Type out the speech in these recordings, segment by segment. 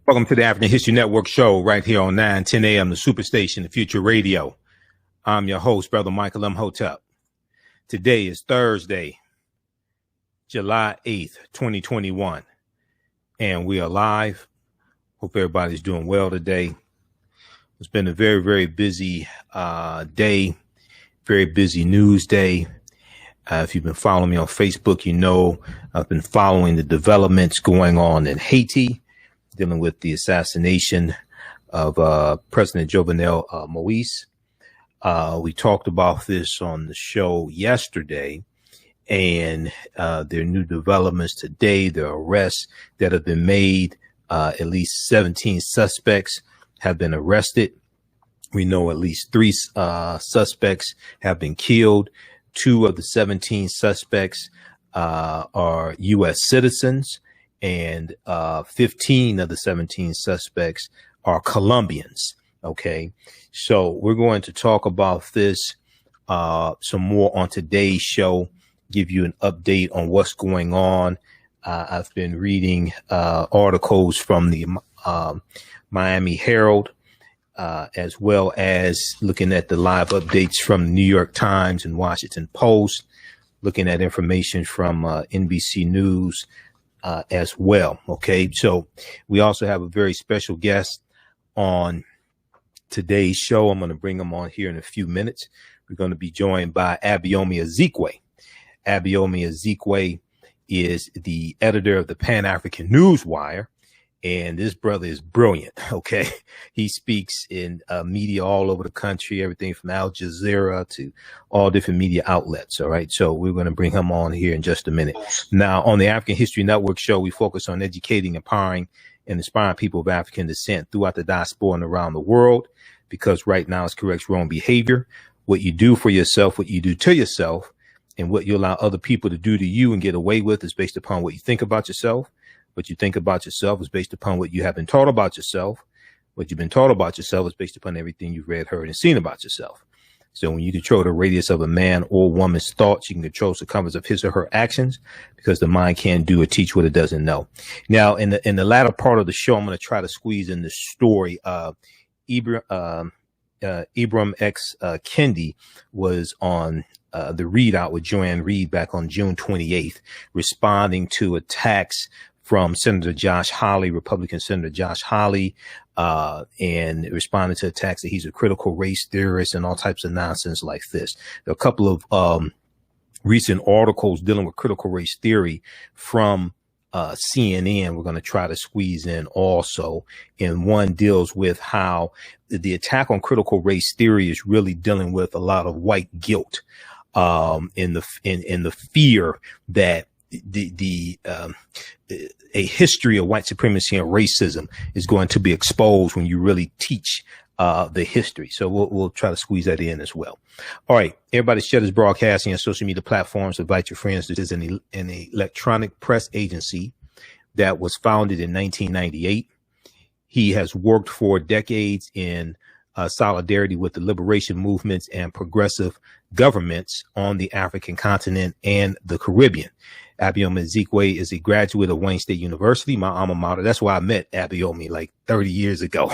Welcome to the African History Network show right here on 9:10 a.m. the Superstation, the Future Radio. I'm your host, Brother Michael Imhotep. Today is Thursday, July 8th, 2021, and we are live. Hope everybody's doing well today. It's been a very, very busy day, very busy news day. If you've been following me on Facebook, you know I've been following the developments going on in Haiti, dealing with the assassination of President Jovenel Moise. We talked about this on the show yesterday, and there are new developments today. There are arrests that have been made. At least 17 suspects have been arrested. We know at least 3 suspects have been killed. 2 of the 17 suspects are U.S. citizens, and 15 of the 17 suspects are Colombians. Okay, so we're going to talk about this some more on today's show, give you an update on what's going on. I've been reading articles from the Miami Herald, as well as looking at the live updates from the New York Times and Washington Post, looking at information from NBC News as well. Okay, so we also have a very special guest on today's show. I'm going to bring him on here in a few minutes. We're going to be joined by Abayomi Azikiwe. Abayomi Azikiwe is the editor of the Pan-African Newswire, and this brother is brilliant. Okay, he speaks in media all over the country, everything from Al Jazeera to all different media outlets. All right, so we're going to bring him on here in just a minute. Now, on the African History Network show, we focus on educating, empowering, and inspiring people of African descent throughout the diaspora and around the world, because right now it's corrects wrong behavior. What you do for yourself, what you do to yourself, and what you allow other people to do to you and get away with is based upon what you think about yourself. What you think about yourself is based upon what you have been taught about yourself. What you've been taught about yourself is based upon everything you've read, heard, and seen about yourself. So when you control the radius of a man or woman's thoughts, you can control the circumference of his or her actions, because the mind can't do or teach what it doesn't know. Now, in the latter part of the show, I'm going to try to squeeze in the story. Ibram X. Kendi was on the Readout with Joanne Reed back on June 28th, responding to attacks from Senator Josh Hawley, Republican Senator Josh Hawley, and responding to attacks that he's a critical race theorist and all types of nonsense like this. There are a couple of recent articles dealing with critical race theory from CNN we're going to try to squeeze in also, and one deals with how the attack on critical race theory is really dealing with a lot of white guilt, in the fear that a history of white supremacy and racism is going to be exposed when you really teach the history. So we'll try to squeeze that in as well. All right, everybody, share this broadcasting on social media platforms. Invite your friends. This is an electronic press agency that was founded in 1998. He has worked for decades in solidarity with the liberation movements and progressive governments on the African continent and the Caribbean. Abayomi Azikiwe is a graduate of Wayne State University, my alma mater. That's why I met Abayomi like 30 years ago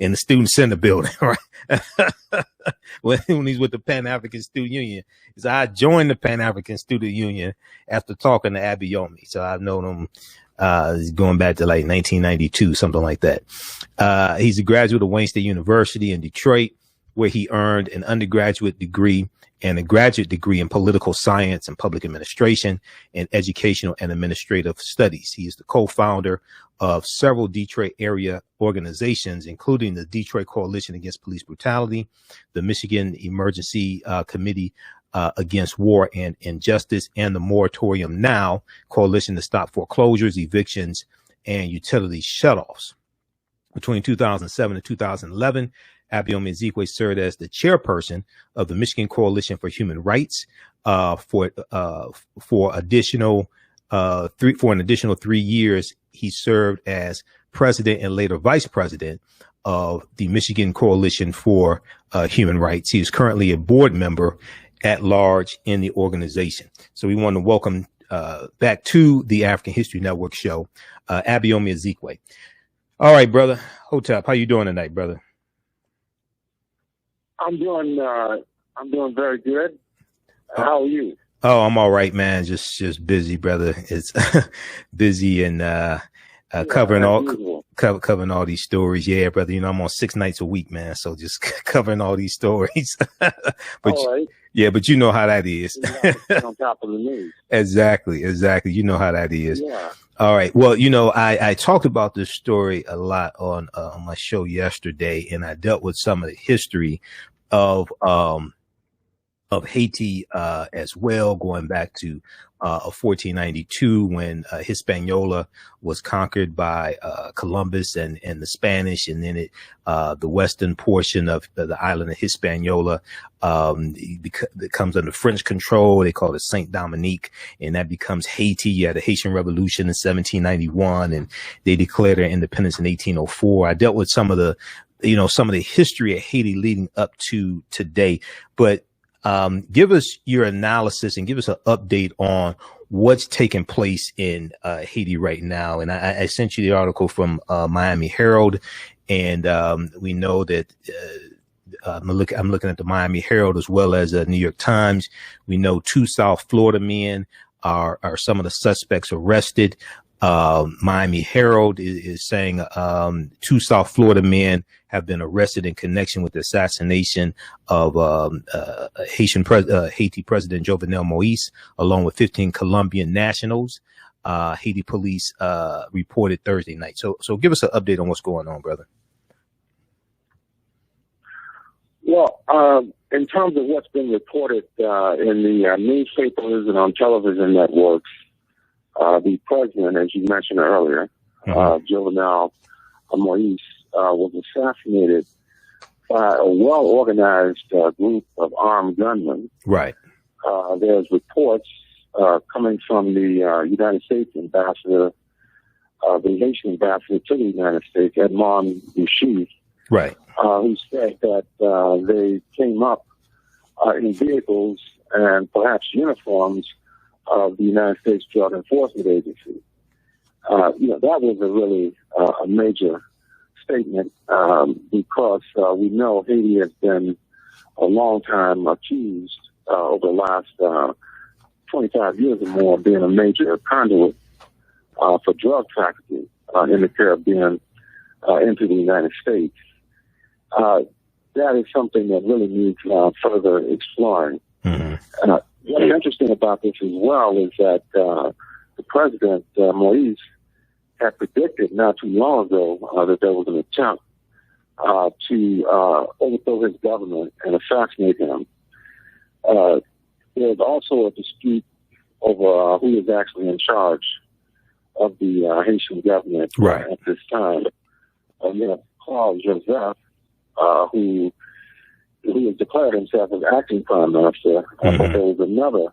in the Student Center building, right? when he's with the Pan-African Student Union. So I joined the Pan-African Student Union after talking to Abayomi. So I've known him going back to like 1992, something like that. He's a graduate of Wayne State University in Detroit, where he earned an undergraduate degree and a graduate degree in political science and public administration and educational and administrative studies. He is the co-founder of several Detroit area organizations, including the Detroit Coalition Against Police Brutality, the Michigan Emergency Committee Against War and Injustice, and the Moratorium Now Coalition to Stop Foreclosures, Evictions, and Utility Shutoffs. Between 2007 and 2011, Abayomi Azikiwe served as the chairperson of the Michigan Coalition for Human Rights for an additional 3 years. He served as president and later vice president of the Michigan Coalition for Human Rights. He is currently a board member at large in the organization. So we want to welcome back to the African History Network show, Abayomi Azikiwe. All right, brother. Hotep, how you doing tonight, brother? I'm doing very good. How are you? Oh, I'm all right, man. Just busy, brother. It's busy and covering all these stories. Yeah, brother. You know, I'm on 6 nights a week, man. So just covering all these stories. But all right. Yeah, but you know how that is. On top of the news. Exactly. You know how that is. Yeah. All right. Well, you know, I talked about this story a lot on my show yesterday, and I dealt with some of the history of Haiti as well, going back to 1492 when Hispaniola was conquered by Columbus and the Spanish, and then the western portion of the island of Hispaniola it comes under French control. They call it Saint Dominique, and that becomes Haiti. You had the Haitian Revolution in 1791, and they declared their independence in 1804. I dealt with some of the history of Haiti leading up to today, but give us your analysis and give us an update on what's taking place in Haiti right now. And I sent you the article from Miami Herald, and we know that I'm looking at the Miami Herald as well as New York Times. We know 2 South Florida men are some of the suspects arrested. Miami Herald is saying 2 South Florida men have been arrested in connection with the assassination of Haiti President Jovenel Moise, along with 15 Colombian nationals. Haiti police reported Thursday night. So give us an update on what's going on, brother. Well, in terms of what's been reported in the newspapers and on television networks, the president, as you mentioned earlier, Jovenel Moise, was assassinated by a well-organized group of armed gunmen. Right. There's reports coming from the United States ambassador, the Haitian ambassador to the United States, Edmond Bouchy, right, who said that they came up in vehicles and perhaps uniforms of the United States Drug Enforcement Agency. That was a really a major statement because we know Haiti has been a long time accused over the last 25 years or more of being a major conduit for drug trafficking in the Caribbean into the United States. That is something that really needs further exploring. Mm-hmm. What's interesting about this as well is that the president, Moise, had predicted not too long ago that there was an attempt to overthrow his government and assassinate him. There's also a dispute over who is actually in charge of the Haitian government at this time. Paul Joseph, who has declared himself as acting prime minister, but there was another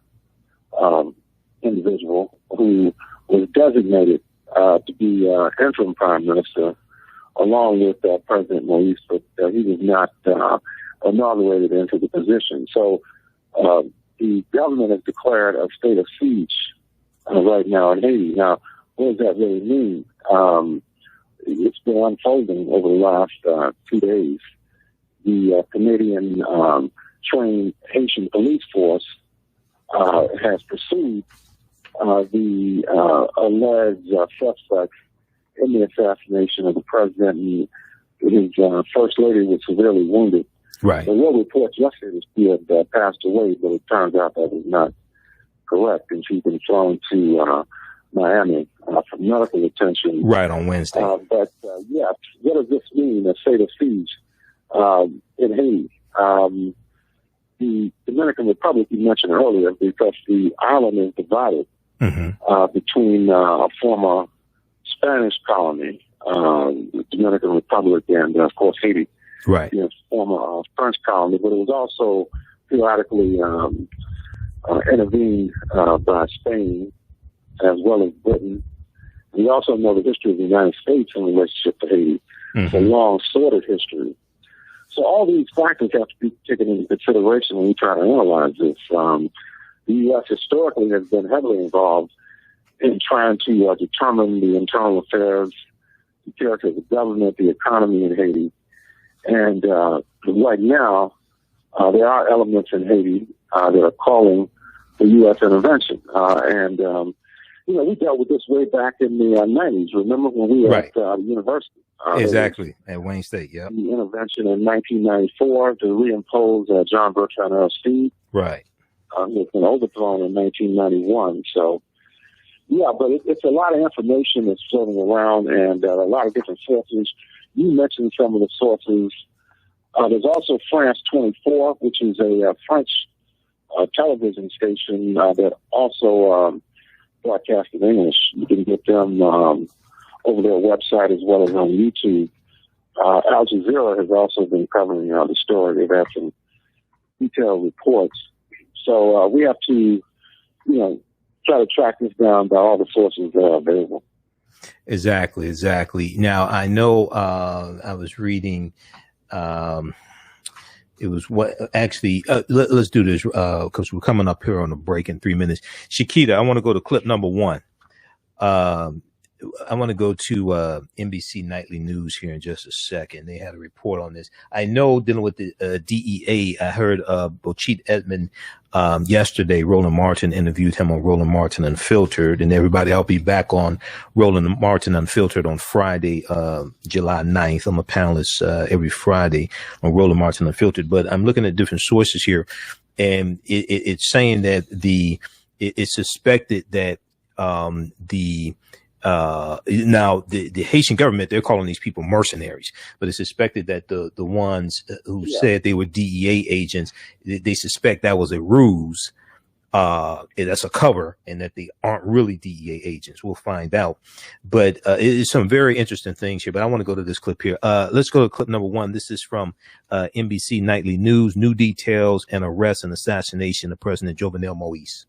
individual who was designated to be interim prime minister, along with President Moise, but he was not inaugurated into the position. So the government has declared a state of siege right now in Haiti. Now, what does that really mean? It's been unfolding over the last 2 days. The Canadian trained Haitian police force has pursued the alleged suspects in the assassination of the president, and his first lady was severely wounded. Right. The real report yesterday was she had passed away, but it turns out that was not correct, and she's been flown to Miami for medical attention. Right, on Wednesday. But what does this mean, a state of siege in Haiti? The Dominican Republic you mentioned earlier, because the island is divided between a former Spanish colony, the Dominican Republic, and of course Haiti. Right. Former French colony, but it was also periodically intervened by Spain as well as Britain. We also know the history of the United States in relationship to Haiti. It's a long, sordid history. So all these factors have to be taken into consideration when we try to analyze this. The U.S. historically has been heavily involved in trying to determine the internal affairs the character of the government, the economy in Haiti. And right now, there are elements in Haiti that are calling for U.S. intervention. We dealt with this way back in the 90s. Remember when we were at the university? Exactly, at Wayne State, yeah. The intervention in 1994 to reimpose John Bertrand Aristide. Right. It's been overthrown in 1991. So, yeah, but it's a lot of information that's floating around and a lot of different sources. You mentioned some of the sources. There's also France 24, which is a French television station that also broadcasts in English. You can get them over their website as well as on YouTube. Al Jazeera has also been covering the story. They've had some detailed reports. So we have to, try to track this down by all the sources that are available. Exactly. Now, I know I was reading, it was what actually, let's do this because we're coming up here on a break in 3 minutes. Shakita, I want to go to clip number 1. I want to go to NBC Nightly News here in just a second. They had a report on this. I know dealing with the DEA, I heard Bochit Edmond yesterday. Roland Martin interviewed him on Roland Martin Unfiltered. And everybody, I'll be back on Roland Martin Unfiltered on Friday, July 9th. I'm a panelist every Friday on Roland Martin Unfiltered. But I'm looking at different sources here. And it's saying that it's suspected that now the Haitian government, they're calling these people mercenaries, but it's suspected that the ones who said they were DEA agents, they suspect that was a ruse. That's a cover and that they aren't really DEA agents. We'll find out, but it's some very interesting things here, but I want to go to this clip here. Let's go to clip number 1. This is from NBC Nightly News, new details and arrest and assassination of President Jovenel Moise.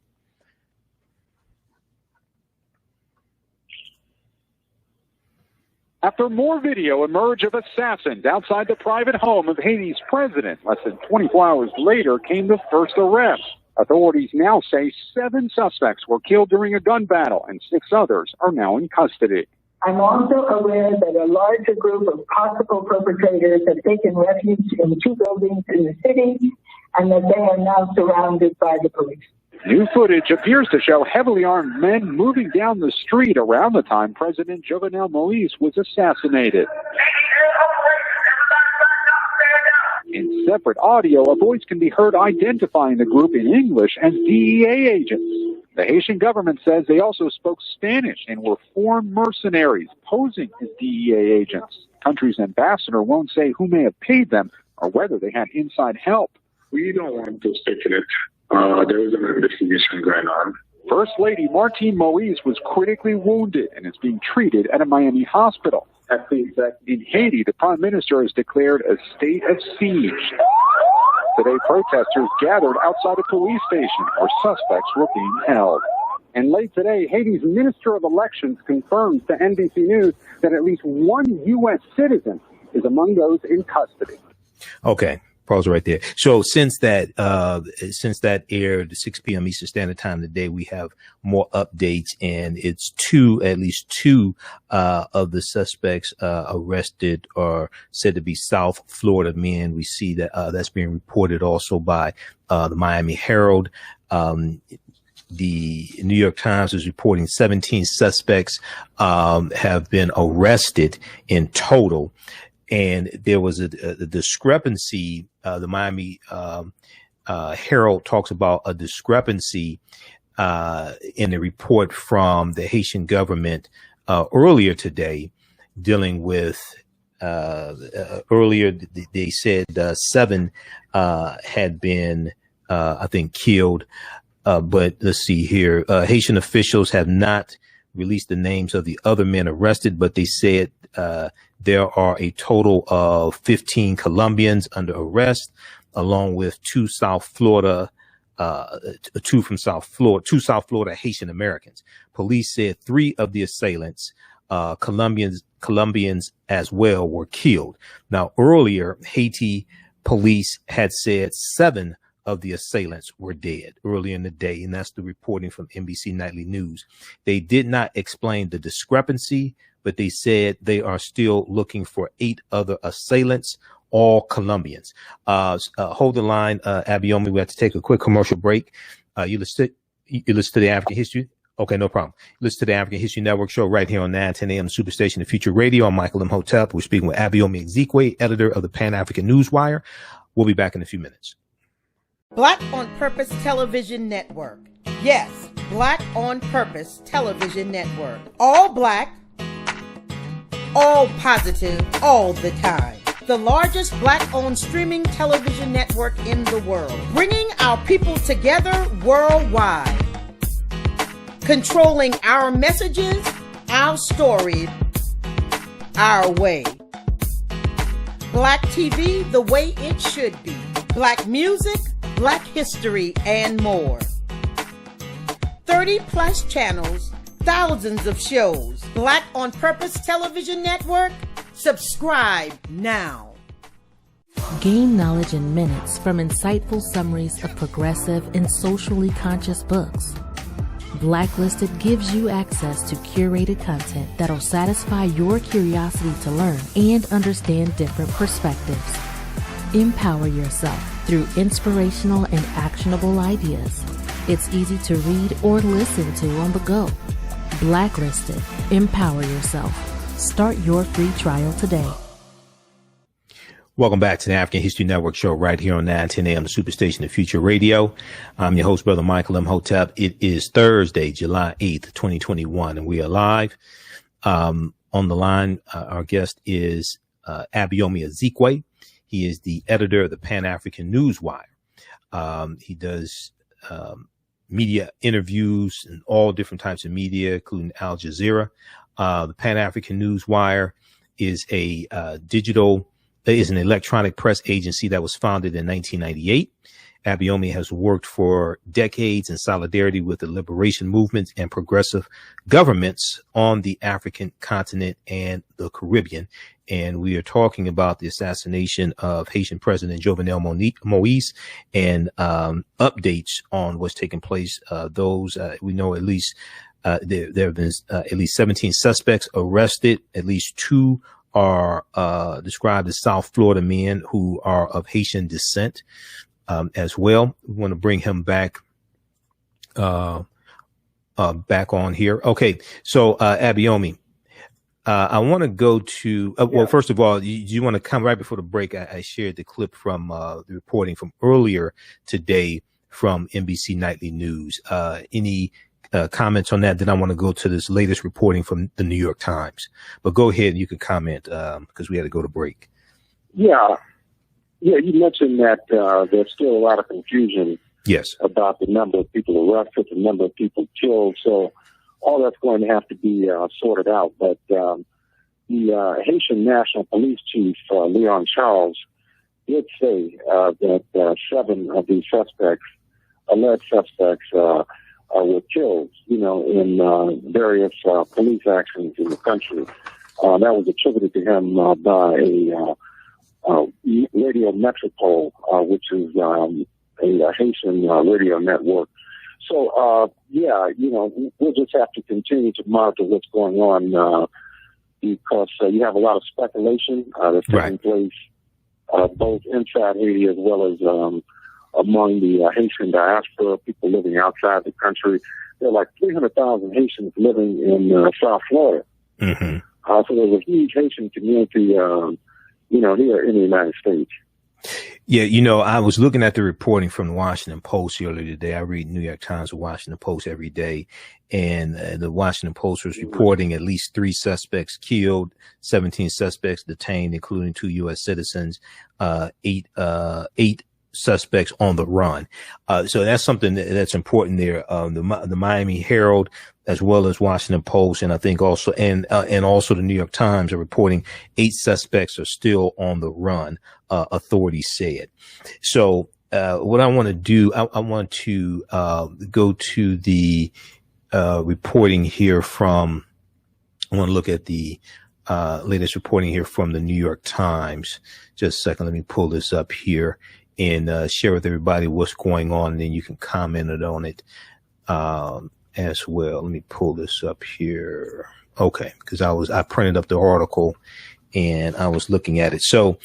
After more video emerged of assassins outside the private home of Haiti's president, less than 24 hours later came the first arrest. Authorities now say 7 suspects were killed during a gun battle and 6 others are now in custody. I'm also aware that a larger group of possible perpetrators have taken refuge in 2 buildings in the city and that they are now surrounded by the police. New footage appears to show heavily armed men moving down the street around the time President Jovenel Moise was assassinated. In separate audio, a voice can be heard identifying the group in English as DEA agents. The Haitian government says they also spoke Spanish and were foreign mercenaries posing as DEA agents. The country's ambassador won't say who may have paid them or whether they had inside help. We don't want to speculate. There is an investigation going on. First Lady Martine Moise was critically wounded and is being treated at a Miami hospital. In Haiti, the Prime Minister has declared a state of siege. Today, protesters gathered outside a police station where suspects were being held. And late today, Haiti's Minister of Elections confirms to NBC News that at least 1 U.S. citizen is among those in custody. Okay. Pause right there. So since that aired at 6 p.m. Eastern Standard Time today, we have more updates, and it's at least two of the suspects arrested are said to be South Florida men. We see that that's being reported also by the Miami Herald. The New York Times is reporting 17 suspects have been arrested in total. And there was a discrepancy. The Miami Herald talks about a discrepancy in the report from the Haitian government earlier today, dealing with earlier they said 7 had been I think killed, but let's see here. Haitian officials have not released the names of the other men arrested, but they said there are a total of 15 Colombians under arrest, along with 2 South Florida Haitian Americans. Police said 3 of the assailants, Colombians as well, were killed. Now, earlier, Haiti police had said 7 of the assailants were dead early in the day. And that's the reporting from NBC Nightly News. They did not explain the discrepancy, but they said they are still looking for 8 other assailants, all Colombians. Hold the line, Abayomi. We have to take a quick commercial break. You listen to the African History. Okay, no problem. Listen to the African History Network show right here on 910 a.m. Superstation of Future Radio. I'm Michael Imhotep. We're speaking with Abayomi Azikiwe, editor of the Pan-African Newswire. We'll be back in a few minutes. Black on Purpose Television Network. Yes, Black on Purpose Television Network. All black, all positive, all the time. The largest black-owned streaming television network in the world. Bringing our people together worldwide. Controlling our messages, our stories, our way. Black TV the way it should be. Black music, Black history, and more. 30 plus channels, thousands of shows. Black on Purpose Television Network. Subscribe now. Gain knowledge in minutes from insightful summaries of progressive and socially conscious books. Blacklisted gives you access to curated content that'll satisfy your curiosity to learn and understand different perspectives. Empower yourself through inspirational and actionable ideas. It's easy to read or listen to on the go. Blacklisted. Empower yourself. Start your free trial today. Welcome back to the African History Network show right here on 910 a.m. the Superstation of Future Radio. I'm your host, Brother Michael Imhotep. It is Thursday, July 8th, 2021, and we are live. On the line, our guest is Abayomi Azikiwe. He is the editor of the Pan-African Newswire. He does media interviews and all different types of media, including Al Jazeera. The Pan-African Newswire is is an electronic press agency that was founded in 1998. Abayomi has worked for decades in solidarity with the liberation movements and progressive governments on the African continent and the Caribbean. And we are talking about the assassination of Haitian President Jovenel Moise and updates on what's taking place. We know at least there have been at least 17 suspects arrested. At least 2 are described as South Florida men who are of Haitian descent as well. We want to bring him back on here. Okay, so Abayomi, I want to go to well, first of all, you want to come right before the break. I shared the clip from the reporting from earlier today from NBC Nightly News. Any comments on that? Then I want to go to this latest reporting from the New York Times. But go ahead and you can comment because we had to go to break. Yeah, you mentioned that there's still a lot of confusion. Yes. About the number of people arrested, the number of people killed. So all that's going to have to be sorted out. But the Haitian National Police Chief, Leon Charles, did say that 7 of these alleged suspects, were killed, in various police actions in the country. That was attributed to him by a Radio Metropole, which is a Haitian radio network. So, we'll just have to continue to monitor what's going on because you have a lot of speculation that's taking place both inside Haiti as well as among the Haitian diaspora, people living outside the country. There are like 300,000 Haitians living in South Florida. Mm-hmm. So there's a huge Haitian community, here in the United States. Yeah, I was looking at the reporting from the Washington Post earlier today. I read New York Times and Washington Post every day. And the Washington Post was reporting at least 3 suspects killed, 17 suspects detained, including 2 U.S. citizens, 8 suspects on the run. So that's something that's important there. The Miami Herald, as well as Washington Post, and I think also, and also the New York Times are reporting 8 suspects are still on the run, authorities said. So, what I want to do, I want to, go to the, reporting here from, I want to look at the, latest reporting here from the New York Times. Just a second. Let me pull this up here and share with everybody what's going on, and then you can comment on it as well. Let me pull this up here. Okay, because I printed up the article and I was looking at it. So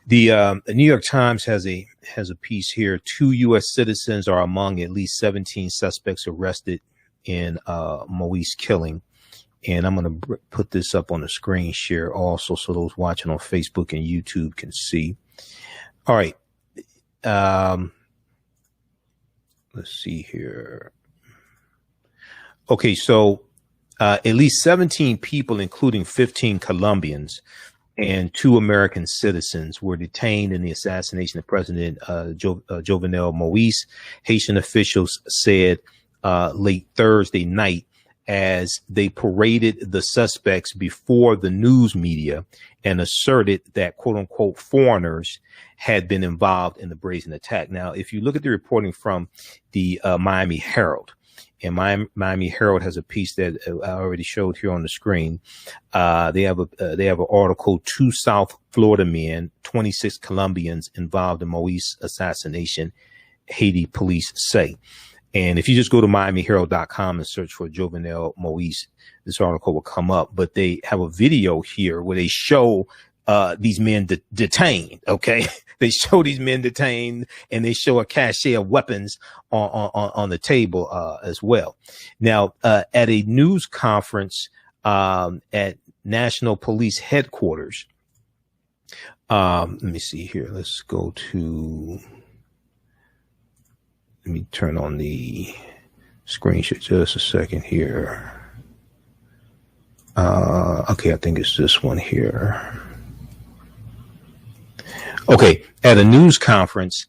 the New York Times has a piece here. 2 U.S. citizens are among at least 17 suspects arrested in Moise killing. And I'm going to put this up on the screen share also, so those watching on Facebook and YouTube can see. All right. Let's see here. Okay, so at least 17 people, including 15 Colombians and 2 American citizens, were detained in the assassination of President Jovenel Moise, Haitian officials said late Thursday night, as they paraded the suspects before the news media and asserted that, quote unquote, foreigners had been involved in the brazen attack. Now, if you look at the reporting from the Miami Herald, and Miami Herald has a piece that I already showed here on the screen. They have an article, 2 South Florida men, 26 Colombians involved in Moise assassination, Haiti police say. And if you just go to MiamiHerald.com and search for Jovenel Moise, this article will come up. But they have a video here where they show these men detained. Okay, they show these men detained, and they show a cache of weapons on the table as well. Now, at a news conference at National Police Headquarters, let me see here. Let's go to. Let me turn on the screenshot just a second here. Okay, I think it's this one here. Okay, at a news conference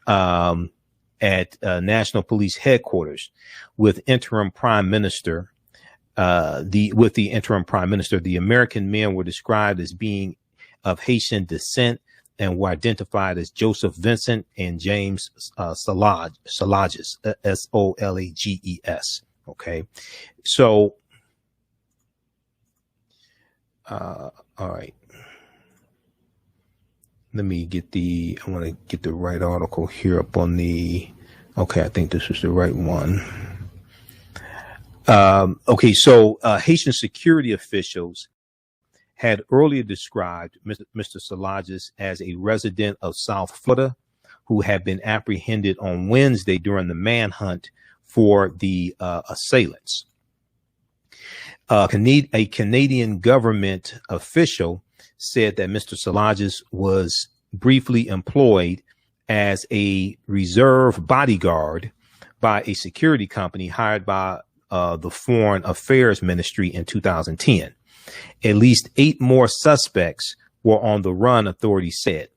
at National Police Headquarters with interim Prime Minister, the interim Prime Minister, the American men were described as being of Haitian descent and were identified as Joseph Vincent and James Solages, Solages. Okay, so all right. Let me get I want to get the right article here up on the. Okay, I think this is the right one. Okay, so Haitian security officials had earlier described Mr. Solages as a resident of South Florida who had been apprehended on Wednesday during the manhunt for the assailants. A Canadian government official said that Mr. Solages was briefly employed as a reserve bodyguard by a security company hired by the Foreign Affairs Ministry in 2010. At least 8 more suspects were on the run, authorities said.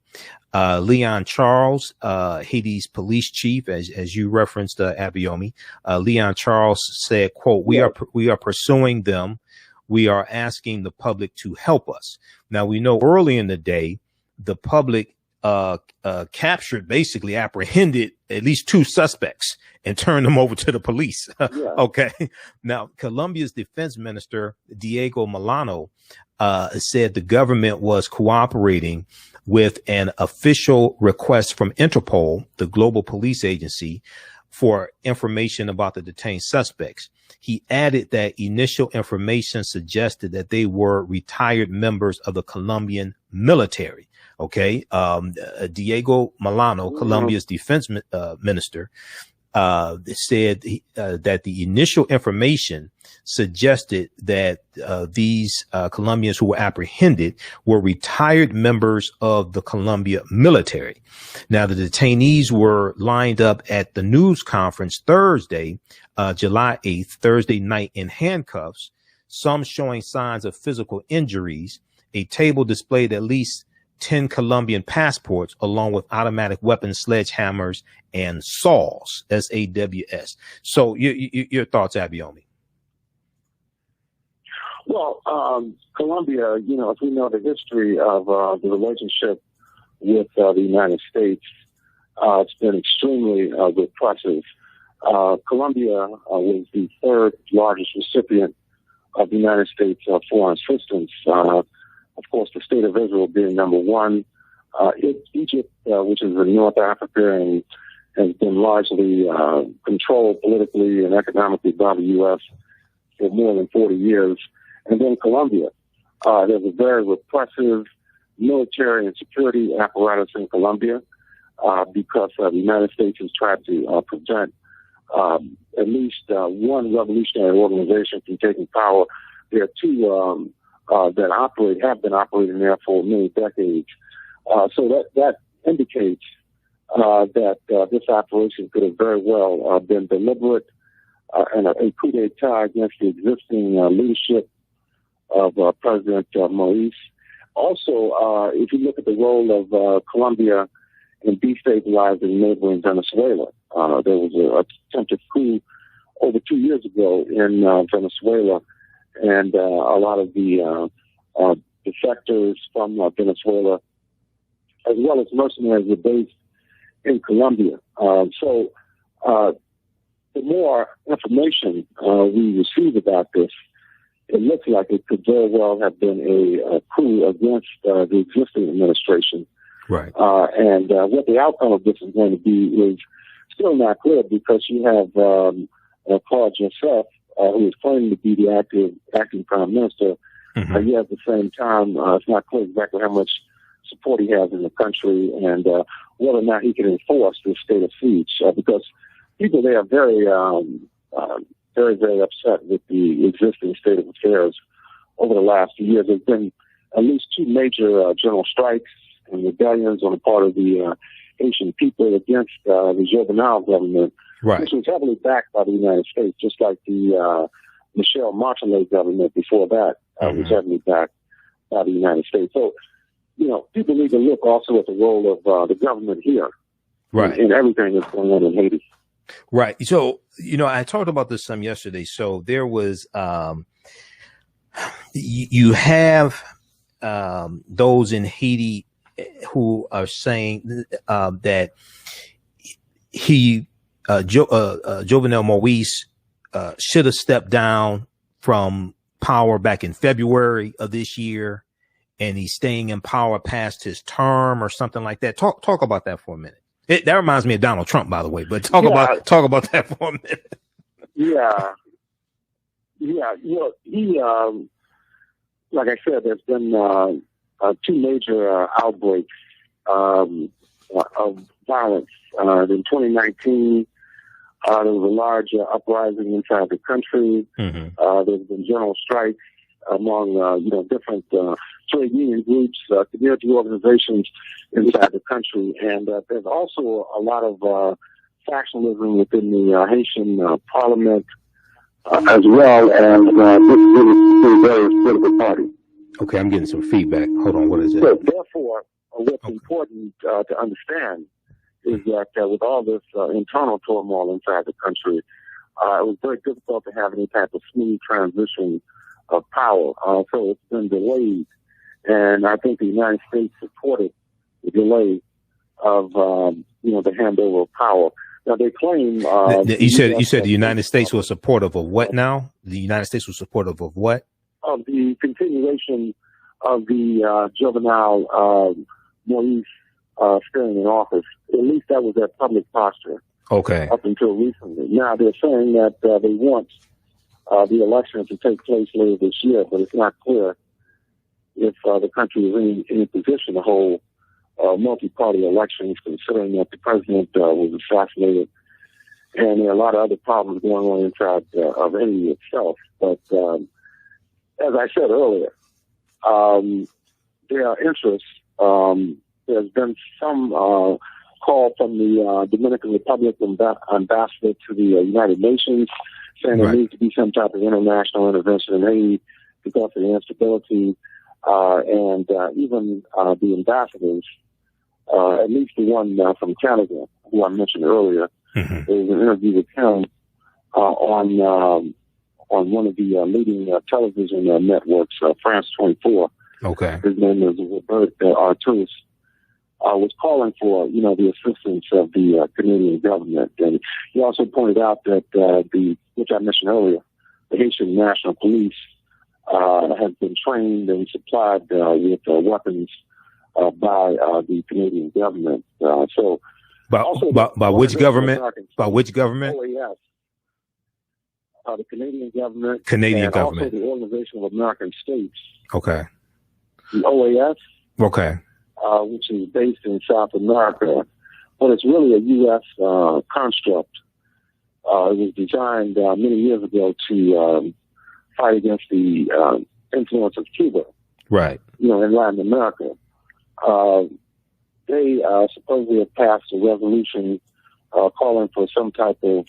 Leon Charles, Haiti's police chief, as you referenced, Abayomi, Leon Charles said, quote, we are pursuing them. We are asking the public to help us. Now, we know early in the day, the public captured, basically apprehended at least 2 suspects and turned them over to the police. Yeah. Okay. Now, Colombia's defense minister, Diego Molano, said the government was cooperating with an official request from Interpol, the global police agency, for information about the detained suspects. He added that initial information suggested that they were retired members of the Colombian military. Okay. Diego Molano, Colombia's defense minister, said that the initial information suggested that these Colombians who were apprehended were retired members of the Colombia military. Now, the detainees were lined up at the news conference Thursday, July 8th, Thursday night, in handcuffs, some showing signs of physical injuries. A table displayed at least 10 Colombian passports, along with automatic weapons, sledgehammers, and saws, SAWS. So your thoughts, Abayomi? Well, Colombia, as we know the history of the relationship with the United States, it's been extremely repressive. Colombia was the 3rd largest recipient of the United States foreign assistance. Of course, the state of Israel being number 1. Egypt which is in North Africa and has been largely controlled politically and economically by the U.S. for more than 40 years. And then Colombia. There's a very repressive military and security apparatus in Colombia because the United States has tried to prevent at least one revolutionary organization from taking power. There are two that have been operating there for many decades. So that indicates that this operation could have very well been deliberate and a coup d'etat against the existing leadership of President Moise. Also, if you look at the role of Colombia in destabilizing neighboring Venezuela, there was an attempted coup over 2 years ago in Venezuela, and a lot of the defectors from Venezuela, as well as mercenaries, were based in Colombia. So the more information we receive about this, it looks like it could very well have been a coup against the existing administration. Right. And what the outcome of this is going to be is still not clear, because you have Claude Joseph, who is claiming to be the acting prime minister. Mm-hmm. Yet at the same time, it's not clear exactly how much support he has in the country and whether or not he can enforce this state of siege, because people there are very, very upset with the existing state of affairs over the last few years. There's been at least two major general strikes and rebellions on the part of the Haitian people against the Jovenel government, right, which was heavily backed by the United States, just like the Michel Martelly government before that was heavily backed by the United States. So, people need to look also at the role of the government here, right, in everything that's going on in Haiti. Right. So, I talked about this some yesterday. So there was, you have those in Haiti who are saying that Jovenel Moise should have stepped down from power back in February of this year, and he's staying in power past his term or something like that. Talk about that for a minute. That reminds me of Donald Trump, by the way, but talk about that for a minute. Yeah. He, like I said, there's been two major outbreaks of violence. In 2019, there was a large uprising inside the country. Mm-hmm. There's been general strikes among, different trade union groups, community organizations inside the country. And there's also a lot of factionalism within the Haitian parliament, as well as the various political parties. Okay, I'm getting some feedback. Hold on, what is it? So therefore, what's important to understand is that with all this internal turmoil inside the country, it was very difficult to have any type of smooth transition of power. So it's been delayed, and I think the United States supported the delay of the handover of power. Now they claim you said the United States was supportive of what now? The United States was supportive of what? Of the continuation of the Jovenel Moise staying in office. At least that was their public posture. Okay. Up until recently. Now they're saying that they want the election to take place later this year, but it's not clear if the country is in a position to hold multi-party elections, considering that the president was assassinated, and there are a lot of other problems going on inside of Haiti itself. But as I said earlier, there are interests. There's been some call from the Dominican Republic ambassador to the United Nations, saying there needs to be some type of international intervention in Haiti because of the instability, and even the ambassadors, at least the one from Canada, who I mentioned earlier, there was an interview with him on one of the leading television networks, France 24. Okay. His name is Robert Artus. Was calling for, the assistance of the Canadian government. And he also pointed out that which I mentioned earlier, the Haitian National Police has been trained and supplied with weapons by the Canadian government. So, by which government? By which government? OAS, the Canadian government. And also the Organization of American States. Okay. The OAS. Okay. Which is based in South America, but it's really a U.S. construct. It was designed many years ago to fight against the influence of Cuba. Right. In Latin America. They supposedly have passed a resolution calling for some type of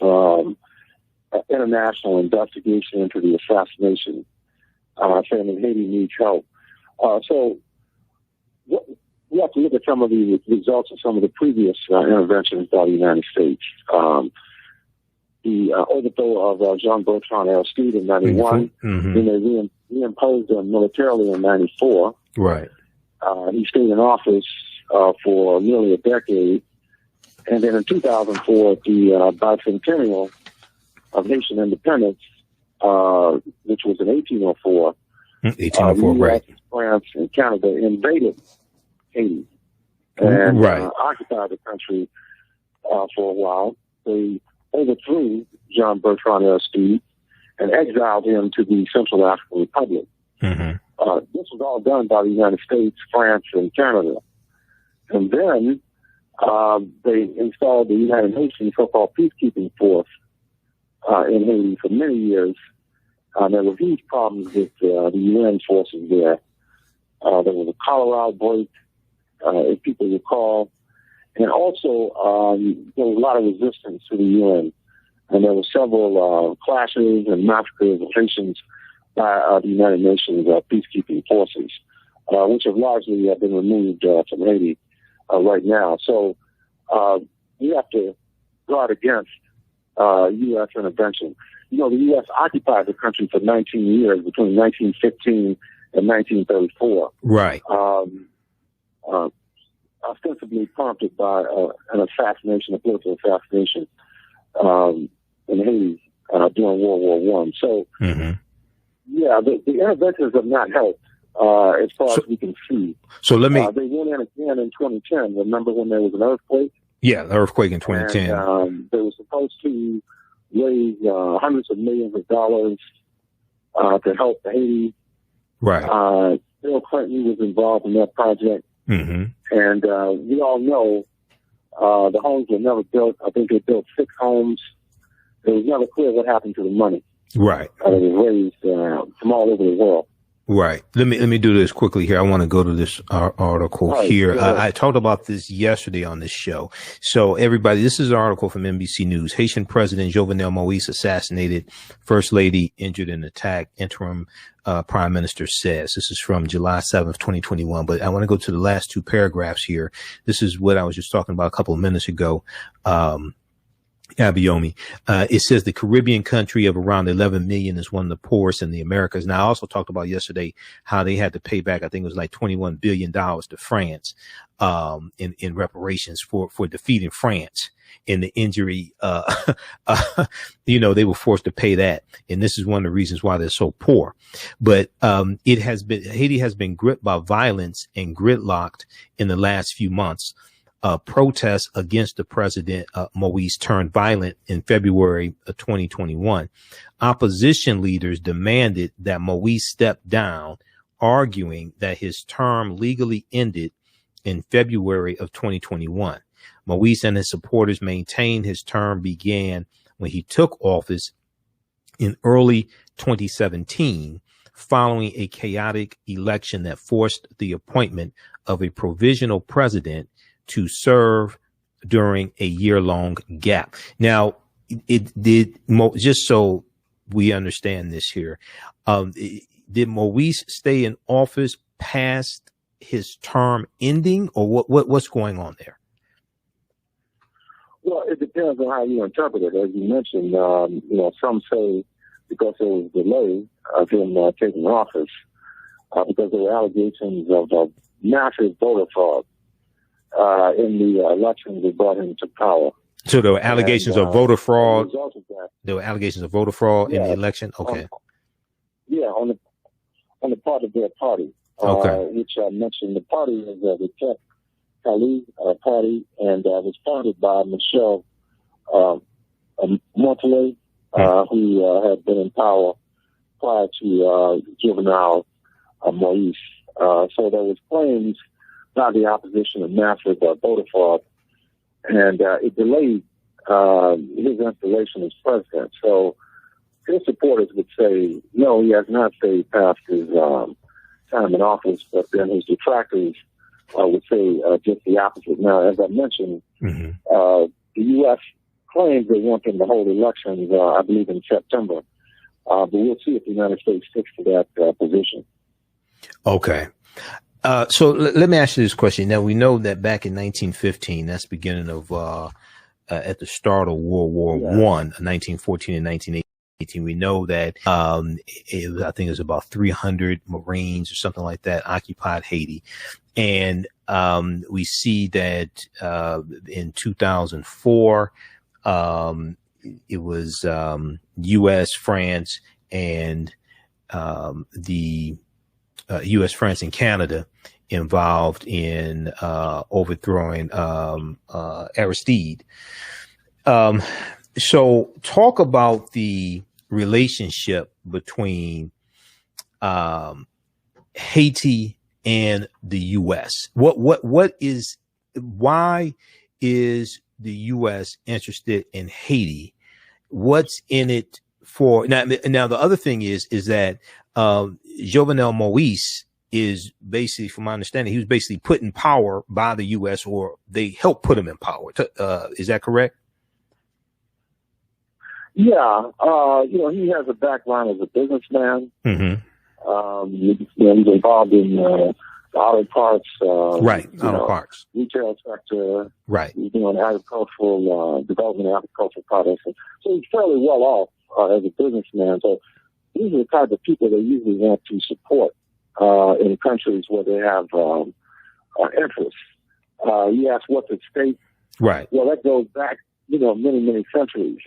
international investigation into the assassination, saying that Haiti needs help. So we have to look at some of the results of some of the previous interventions by the United States. The overthrow of Jean-Bertrand Aristide in 91, then they reimposed him militarily in 94. Right. He stayed in office for nearly a decade. And then in 2004, at the bicentennial of Haitian independence, which was in 1804, right. France and Canada invaded Haiti and occupied the country for a while. They overthrew Jean-Bertrand Aristide and exiled him to the Central African Republic. This was all done by the United States, France, and Canada. And then they installed the United Nations so-called peacekeeping force in Haiti for many years. There were huge problems with the UN forces there. There was a cholera outbreak, if people recall. And also, there was a lot of resistance to the UN. And there were several clashes and massacres of Haitians by the United Nations peacekeeping forces, which have largely been removed from Haiti right now. So we have to guard against U.S. intervention. The U.S. occupied the country for 19 years, between 1915 and 1934. Right. Ostensibly prompted by an assassination, a political assassination in Haiti during World War I. So, the interventions have not helped as far as we can see. So let me. They went in again in 2010. Remember when there was an earthquake? Yeah, the earthquake in 2010. And, they were supposed to raise hundreds of millions of dollars to help Haiti. Right. Bill Clinton was involved in that project. And we all know the homes were never built. I think they built 6 homes. It was never clear what happened to the money. Right. It was raised from all over the world. Right. Let me do this quickly here. I want to go to this article here. I talked about this yesterday on this show. So everybody, this is an article from NBC News. Haitian President Jovenel Moise assassinated. First Lady injured in attack. Interim Prime Minister says. This is from July 7th, 2021. But I want to go to the last 2 paragraphs here. This is what I was just talking about a couple of minutes ago. Abayomi. It says the Caribbean country of around 11 million is one of the poorest in the Americas. Now, I also talked about yesterday how they had to pay back, I think it was like $21 billion to France, in reparations for defeating France in the injury. They were forced to pay that. And this is one of the reasons why they're so poor. But, Haiti has been gripped by violence and gridlocked in the last few months. Protests against the president, Moise, turned violent in February of 2021. Opposition leaders demanded that Moise step down, arguing that his term legally ended in February of 2021. Moise and his supporters maintain his term began when he took office in early 2017, following a chaotic election that forced the appointment of a provisional president to serve during a year-long gap. Now, just so we understand this here, did Moise stay in office past his term ending, or what's going on there? Well, it depends on how you interpret it. As you mentioned, some say because there was a delay of him taking office, because there were allegations of massive voter fraud in the elections that brought him to power. So there were allegations of voter fraud. As a result of that, there were allegations of voter fraud in the election. Okay. On the part of their party. which I mentioned. The party is the Tet Kali Party, and was founded by Michel Montele, who had been in power prior to Jovenel Moise. So there was claims by the opposition of Maafa Bodafar, and it delayed his installation as president. So his supporters would say, no, he has not stayed past his time in office, but then his detractors would say just the opposite. Now, as I mentioned, the U.S. claims they want him to hold elections, I believe, in September. But we'll see if the United States sticks to that position. Okay. So let me ask you this question. Now, we know that back in 1915, that's the beginning of, at the start of World War I, 1914 and 1918, we know that, I think it was about 300 Marines or something like that occupied Haiti. And, we see that, in 2004, it was, U.S., France, and, the, U.S., France, and Canada involved in overthrowing Aristide. So talk about the relationship between Haiti and the U.S. Why is the U.S. interested in Haiti? What's in it for now? The other thing is that Jovenel Moise is basically, from my understanding, he was basically put in power by the U.S. or they helped put him in power. Is that correct? Yeah. He has a background as a businessman. He's involved in the auto parts. Auto parts. Retail sector. Right. He's doing agricultural development of agricultural products. So he's fairly well off as a businessman. So these are the type of people they usually want to support in countries where they have interests. You ask what's at stake. Right. Well, that goes back, many, many centuries.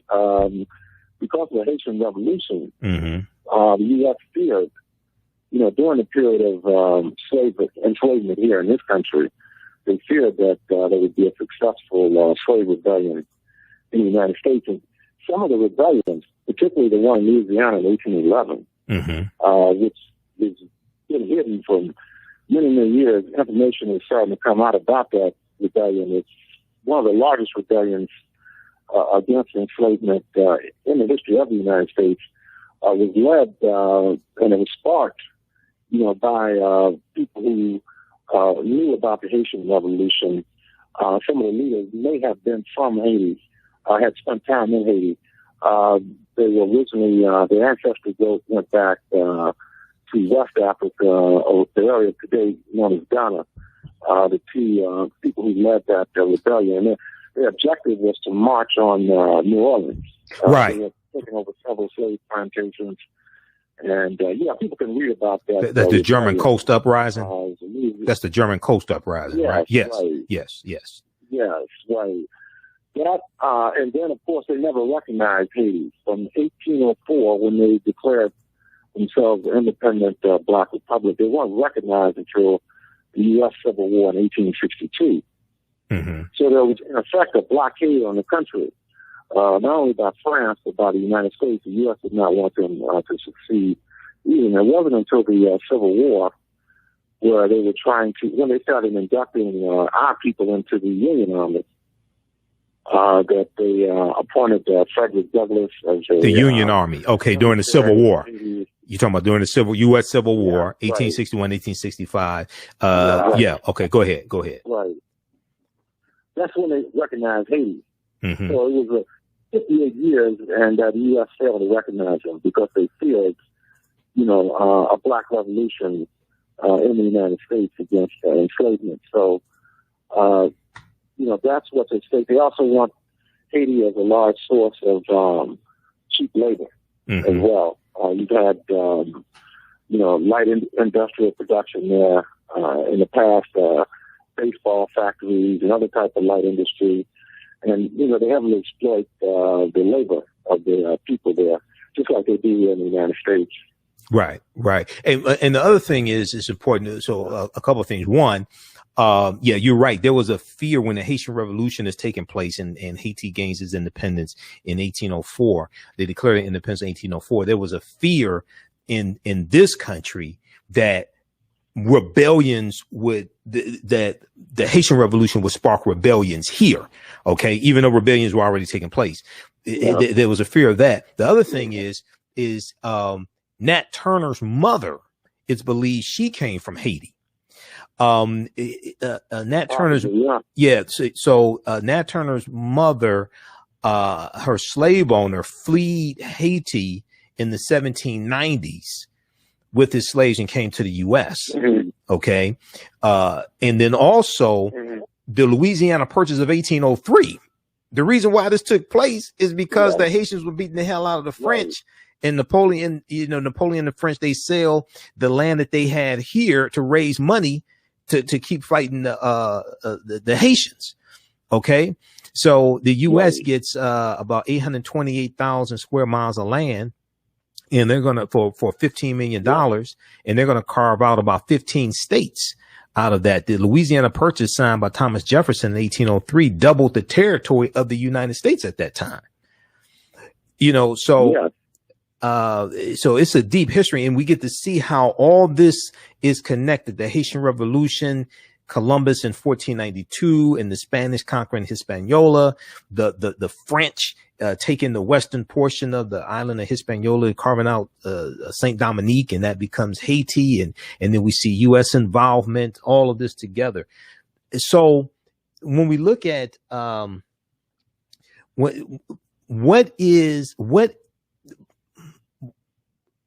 Because of the Haitian Revolution, the U.S. feared, during the period of enslavement here in this country, they feared that there would be a successful slave rebellion in the United States. And some of the rebellions, particularly the one in Louisiana in 1811, which is been hidden for many, many years. Information is starting to come out about that rebellion. It's one of the largest rebellions against enslavement in the history of the United States. Was led and it was sparked, by people who knew about the Haitian Revolution. Some of the leaders may have been from Haiti, had spent time in Haiti. They were originally, their ancestors went back to West Africa, or the area today known as Ghana. The two people who led that rebellion, and their objective was to march on New Orleans. Right. They were taking over several slave plantations. And, people can read about that. That's the German Coast Uprising? That's the German Coast Uprising, right? Yes, right. Yes, right. That, and then, of course, they never recognized Haiti. From 1804, when they declared themselves an independent black republic, they weren't recognized until the U.S. Civil War in 1862. So there was, in effect, a blockade on the country, not only by France, but by the United States. The U.S. did not want them to succeed either. It wasn't until the Civil War where they were trying to, when they started inducting our people into the Union Army, that they appointed Frederick Douglass as the Union Army. Okay, during the Civil War. You're talking about during the U.S. Civil War, 1861, 1865. Yeah. Okay. Go ahead. Right. That's when they recognized Haiti. So it was 58 years, and the U.S. failed to recognize them because they feared, a black revolution in the United States against enslavement. So, that's what's at stake. They also want Haiti as a large source of cheap labor as well. You've had, light industrial production there in the past, baseball factories and other type of light industry. And, they heavily exploit the labor of the people there, just like they do here in the United States. Right. And the other thing is, it's important. So a couple of things. One, yeah, you're right. There was a fear when the Haitian Revolution is taking place and Haiti gains its independence in 1804. They declared independence in 1804. There was a fear in this country that rebellions that the Haitian Revolution would spark rebellions here. Okay. Even though rebellions were already taking place, there was a fear of that. The other thing is Nat Turner's mother, it's believed she came from Haiti. Nat Turner's, Nat Turner's mother, her slave owner fled Haiti in the 1790s with his slaves and came to the U.S. Mm-hmm. Okay. And then also the Louisiana Purchase of 1803. The reason why this took place is because the Haitians were beating the hell out of the French. And Napoleon and the French, they sell the land that they had here to raise money to keep fighting the Haitians. Okay. So the U.S. gets about 828,000 square miles of land, and they're going to, for $15 million, and they're going to carve out about 15 states out of that. The Louisiana Purchase, signed by Thomas Jefferson in 1803, doubled the territory of the United States at that time. So it's a deep history, and we get to see how all this is connected. The Haitian Revolution, Columbus in 1492, and the Spanish conquering Hispaniola, the French taking the western portion of the island of Hispaniola, carving out Saint Dominique, and that becomes Haiti, and then we see U.S. involvement, all of this together. So when we look at what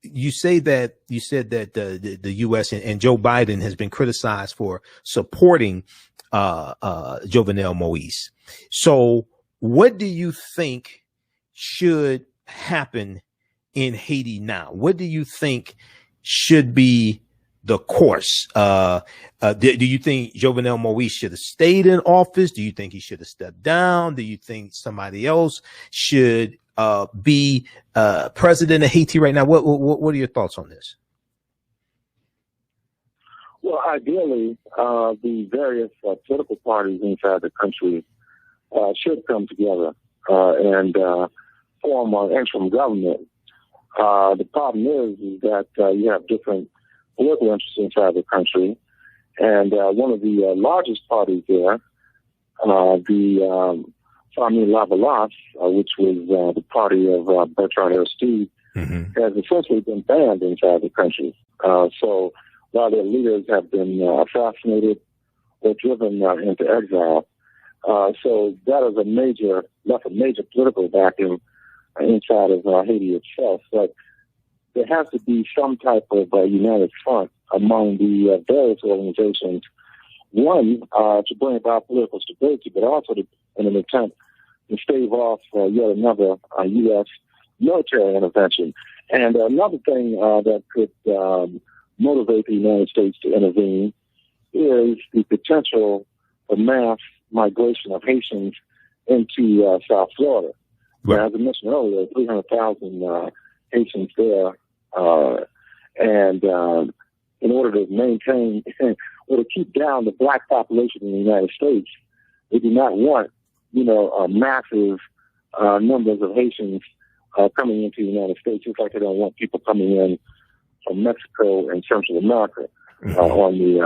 you said that the U.S. and Joe Biden has been criticized for supporting Jovenel Moise. So what do you think should happen in Haiti now? What do you think should be the course? Do you think Jovenel Moise should have stayed in office? Do you think he should have stepped down? Do you think somebody else should be president of Haiti right now? What are your thoughts on this? Well, ideally, the various political parties inside the country should come together and form an interim government. The problem is that you have different political interests inside the country, and one of the largest parties there, the Famille Lavalas, which was the party of Bertrand Aristide, has essentially been banned inside the country. So while their leaders have been assassinated or driven into exile, so that is left a major political vacuum inside of Haiti itself. But there has to be some type of united front among the various organizations. One, to bring about political stability, but also in an attempt to stave off yet another U.S. military intervention. And another thing that could motivate the United States to intervene is the potential for mass migration of Haitians into South Florida. Right. Now, as I mentioned earlier, 300,000 Haitians there, and in order to maintain or to keep down the black population in the United States, they do not want, massive numbers of Haitians coming into the United States, just like they don't want people coming in from Mexico and Central America on the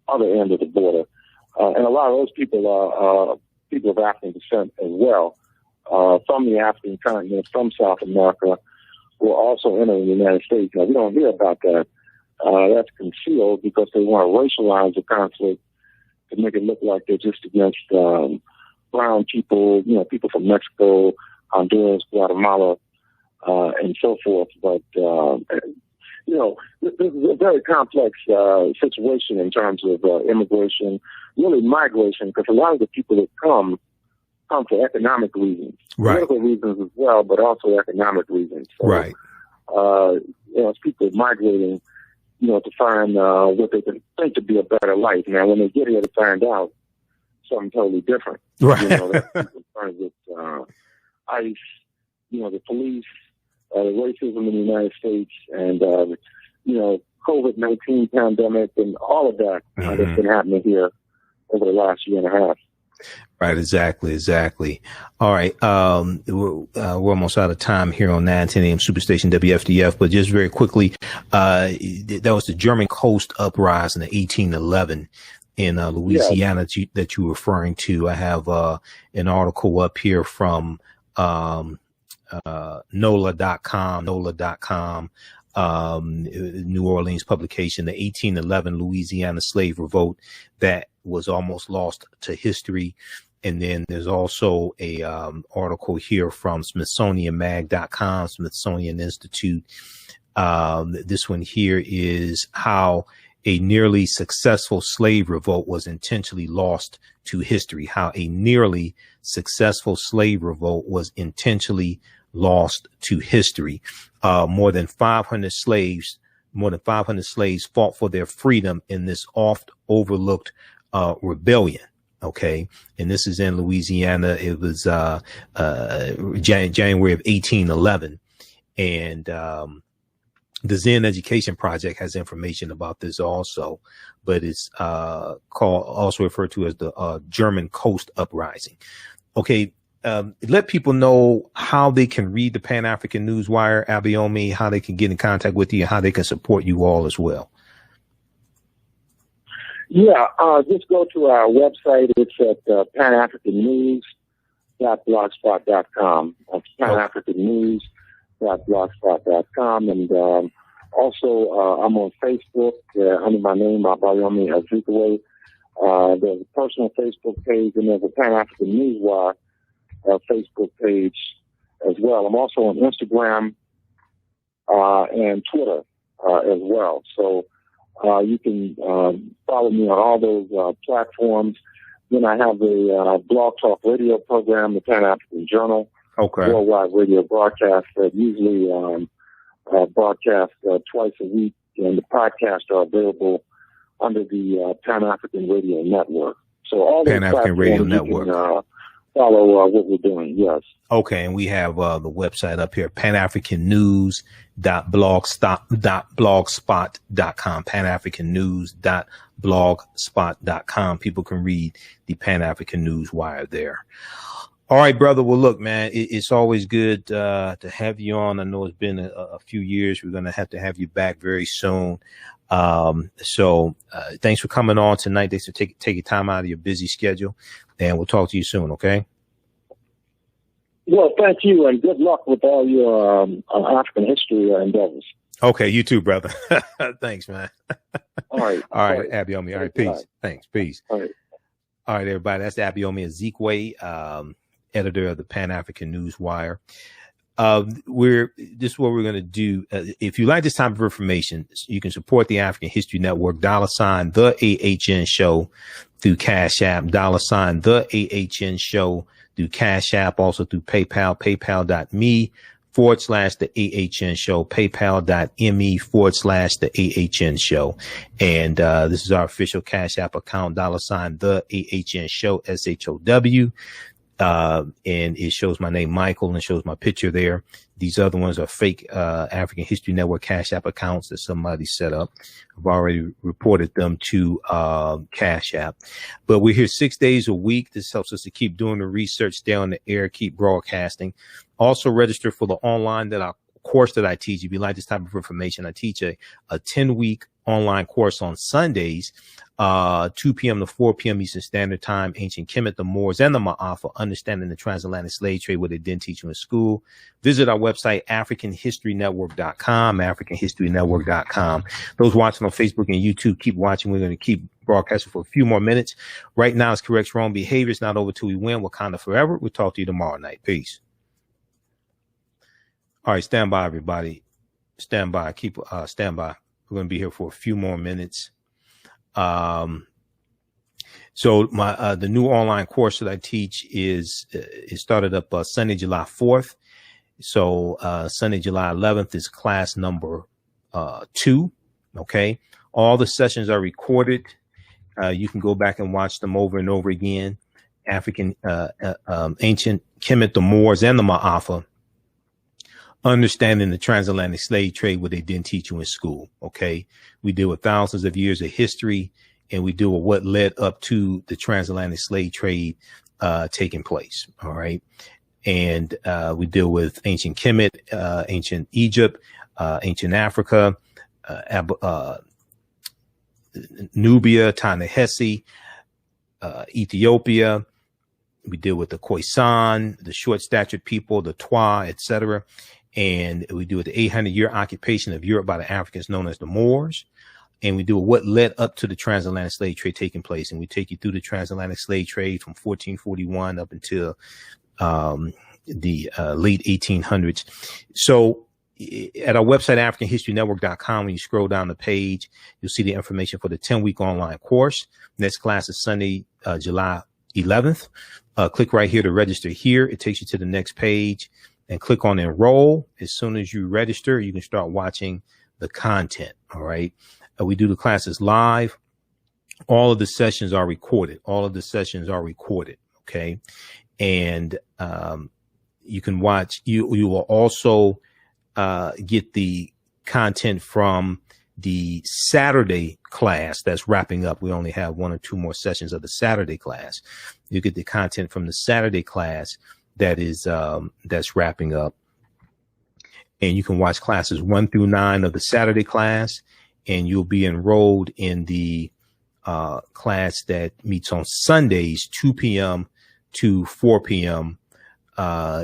other end of the border. And a lot of those people are people of African descent as well, from the African continent, from South America, who are also entering the United States. Now, we don't hear about that. That's concealed because they want to racialize the conflict to make it look like they're just against brown people, people from Mexico, Honduras, Guatemala, and so forth. But, this is a very complex situation in terms of immigration, really migration, because a lot of the people that come for economic reasons, political reasons as well, but also economic reasons. So, it's people migrating, to find what they can think to be a better life. Now, when they get here to find out something totally different, that's people trying with ICE, the police, racism in the United States, and COVID-19 pandemic, and all of that that's been happening here over the last year and a half. Right, exactly. All right, we're almost out of time here on 910 AM Superstation WFDF, but just very quickly, that was the German Coast Uprising in 1811 in Louisiana that you were referring to. I have an article up here from NOLA.com, New Orleans publication, the 1811 Louisiana slave revolt that was almost lost to history. And then there's also a article here from SmithsonianMag.com, Smithsonian Institute. This one here is how a nearly successful slave revolt was intentionally lost to history. How a nearly successful slave revolt was intentionally lost to history. More than 500 slaves fought for their freedom in this oft overlooked rebellion. Okay. And this is in Louisiana. It was January of 1811. And the Zen Education Project has information about this also, but it's also referred to as the German Coast Uprising. Okay. Let people know how they can read the Pan-African Newswire, Abayomi, how they can get in contact with you, and how they can support you all as well. Yeah, just go to our website. It's at panafricannews.blogspot.com. That's panafricannews.blogspot.com. And also, I'm on Facebook under my name, Abayomi Azikiwe. There's a personal Facebook page, and there's a Pan-African Newswire Facebook page as well. I'm also on Instagram and Twitter as well. So you can follow me on all those platforms. Then I have a blog talk radio program, the Pan-African Journal, worldwide radio broadcast that usually broadcast twice a week, and the podcasts are available under the Pan-African Radio Network. So all those Pan-African Radio Network. Follow what we're doing, yes. Okay, and we have the website up here, panafricannews.blogspot.com, panafricannews.blogspot.com. People can read the Pan-African Newswire there. All right, brother. Well, look, man, it's always good to have you on. I know it's been a few years. We're going to have you back very soon. So thanks for coming on tonight. Thanks for taking time out of your busy schedule, and we'll talk to you soon. Okay. Well, thank you, and good luck with all your African history endeavors. Okay, you too, brother. Thanks, man. All right, Abayomi. All right, peace. Thanks, peace. All right, everybody. That's Abayomi Azikiwe, editor of the Pan-African Newswire. This is what we're going to do. If you like this type of information, you can support the African History Network, $ the AHN Show through Cash App, $ the AHN Show through Cash App, also through PayPal, paypal.me/the AHN Show, paypal.me/the AHN Show. And, this is our official Cash App account, $ the AHN Show, SHOW. And it shows my name, Michael, and shows my picture there. These other ones are fake, African History Network Cash App accounts that somebody set up. I've already reported them to, Cash App, but we're here 6 days a week. This helps us to keep doing the research, stay on the air, keep broadcasting. Also register for the online course that I teach. If you like this type of information, I teach a 10-week online course on Sundays, 2 p.m. to 4 p.m. Eastern Standard Time, ancient Kemet, the Moors, and the Maafa, understanding the transatlantic slave trade, what they didn't teach you in school. Visit our website, AfricanHistoryNetwork.com, AfricanHistoryNetwork.com. Those watching on Facebook and YouTube, keep watching. We're going to keep broadcasting for a few more minutes. Right now, it's correct wrong behavior. It's not over till we win. Wakanda forever. We'll talk to you tomorrow night. Peace. All right, stand by, everybody. Stand by. Keep stand by. We're going to be here for a few more minutes. So the new online course that I teach it started up Sunday, July 4th. So Sunday, July 11th is class number 2. Okay. All the sessions are recorded. You can go back and watch them over and over again. African, ancient Kemet, the Moors, and the Maafa. understanding the transatlantic slave trade, what they didn't teach you in school. Okay. We deal with thousands of years of history, and we deal with what led up to the transatlantic slave trade taking place. All right. And we deal with ancient Kemet, ancient Egypt, ancient Africa, Nubia, Ta-Nehisi, Ethiopia. We deal with the Khoisan, the short-statured people, the Twa, etc. And we do with the 800-year occupation of Europe by the Africans known as the Moors. And we do what led up to the transatlantic slave trade taking place. And we take you through the transatlantic slave trade from 1441 up until the late 1800s. So at our website, AfricanHistoryNetwork.com, when you scroll down the page, you'll see the information for the 10-week online course. Next class is Sunday, July 11th. Click right here to register here. It takes you to the next page, and click on enroll. As soon as you register, you can start watching the content. All right. We do the classes live. All of the sessions are recorded. Okay. And, you can watch, you will also, get the content from the Saturday class that's wrapping up. We only have 1 or 2 more sessions of the Saturday class. You get the content from the Saturday class that is, that's wrapping up. And you can watch classes 1 through 9 of the Saturday class, and you'll be enrolled in the class that meets on Sundays, 2 p.m. to 4 p.m.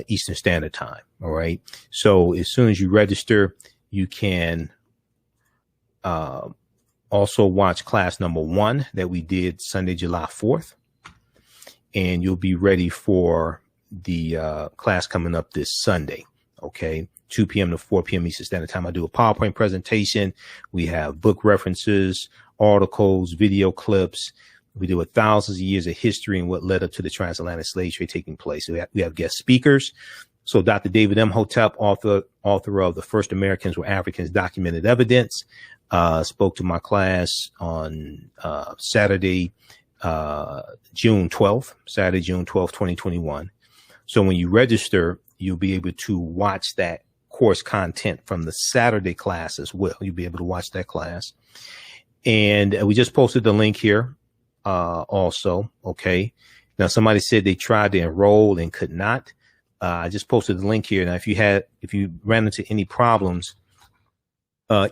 Eastern Standard Time. All right. So as soon as you register, you can also watch class number 1 that we did Sunday, July 4th. And you'll be ready for the class coming up this Sunday. Okay. 2 p.m. to 4 p.m. Eastern Standard Time. I do a PowerPoint presentation. We have book references, articles, video clips. We do with thousands of years of history and what led up to the transatlantic slave trade taking place. So we have guest speakers. So Dr. David Imhotep, author of The First Americans Were Africans, Documented Evidence, spoke to my class on Saturday, June 12th, 2021. So when you register, you'll be able to watch that course content from the Saturday class as well. You'll be able to watch that class. And we just posted the link here also. Okay. Now, somebody said they tried to enroll and could not. I just posted the link here. Now, if you ran into any problems,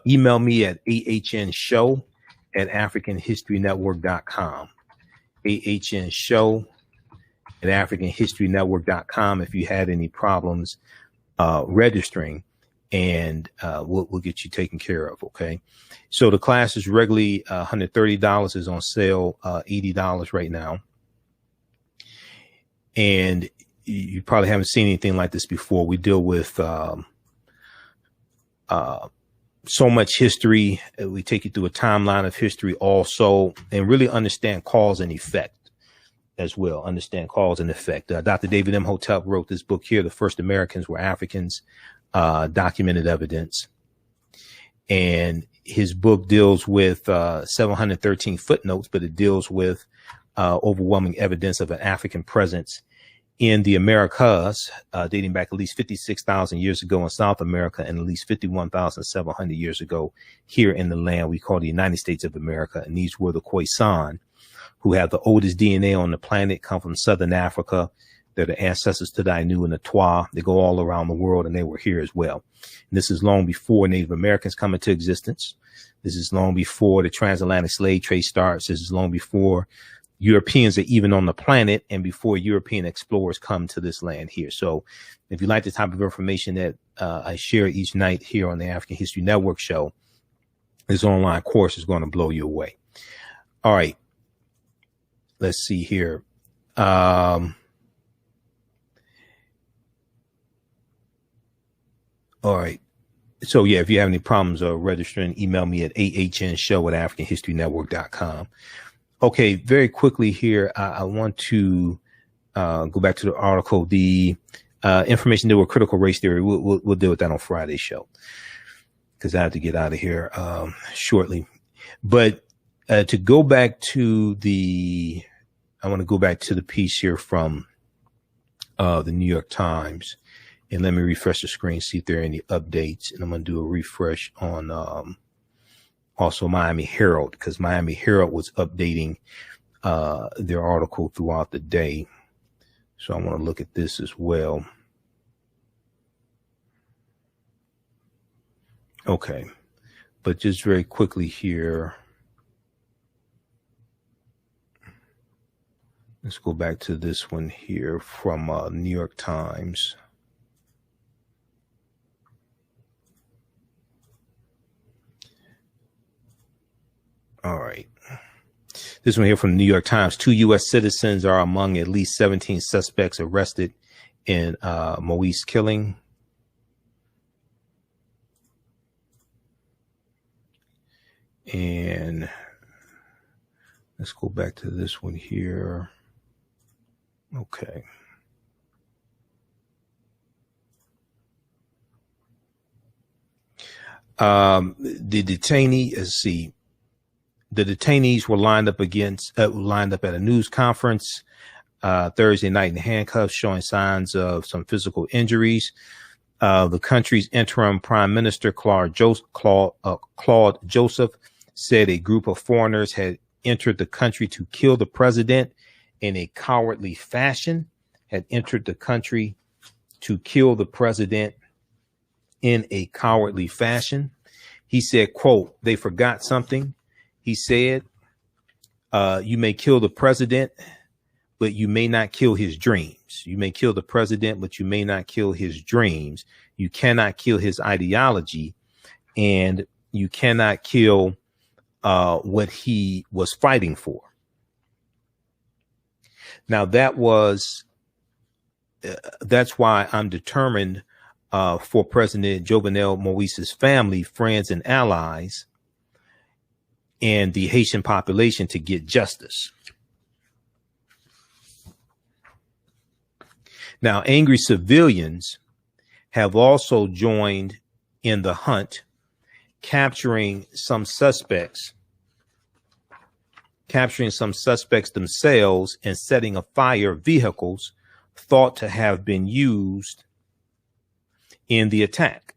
email me at AHNshow@AfricanHistoryNetwork.com. AHNshow@AfricanHistoryNetwork.com if you had any problems registering, and we'll get you taken care of. Okay. So the class is regularly $130, is on sale $80 right now. And you probably haven't seen anything like this before. We deal with so much history. We take you through a timeline of history also, and really understand cause and effect as well. Understand cause and effect. Dr. David Imhotep wrote this book here, The First Americans Were Africans, Documented Evidence. And his book deals with 713 footnotes, but it deals with overwhelming evidence of an African presence in the Americas, dating back at least 56,000 years ago in South America, and at least 51,700 years ago here in the land we call the United States of America. And these were the Khoisan, who have the oldest DNA on the planet, come from Southern Africa. They're the ancestors to the Ainu and the Twa. They go all around the world, and they were here as well. And this is long before Native Americans come into existence. This is long before the transatlantic slave trade starts. This is long before Europeans are even on the planet, and before European explorers come to this land here. So if you like the type of information that I share each night here on the African History Network show, this online course is going to blow you away. All right. Let's see here. All right. So yeah, if you have any problems registering, email me at AHNshow@AfricanHistoryNetwork.com. Okay, very quickly here, I want to go back to the article. The information deal with critical race theory. We'll deal with that on Friday's show, because I have to get out of here shortly. But to go back to I want to go back to the piece here from the New York Times, And let me refresh the screen, see if there are any updates. And I'm going to do a refresh on also Miami Herald, because Miami Herald was updating their article throughout the day. So I want to look at this as well. Okay. But just very quickly here. Let's go back to this one here from New York Times. All right. This one here from the New York Times. 2 U.S. citizens are among at least 17 suspects arrested in Moise killing. And let's go back to this one here. Okay. The detainee, let's see. The detainees were lined up at a news conference Thursday night in handcuffs, showing signs of some physical injuries. The country's interim prime minister, Claude Joseph, said a group of foreigners had entered the country to kill the president in a cowardly fashion. He said, quote, "They forgot something." He said, "You may kill the president, but you may not kill his dreams. You may kill the president, but you may not kill his dreams. You cannot kill his ideology, and you cannot kill what he was fighting for." Now, that's why I'm determined for President Jovenel Moise's family, friends, and allies, and the Haitian population to get justice. Now, angry civilians have also joined in the hunt, capturing some suspects themselves and setting afire vehicles thought to have been used in the attack.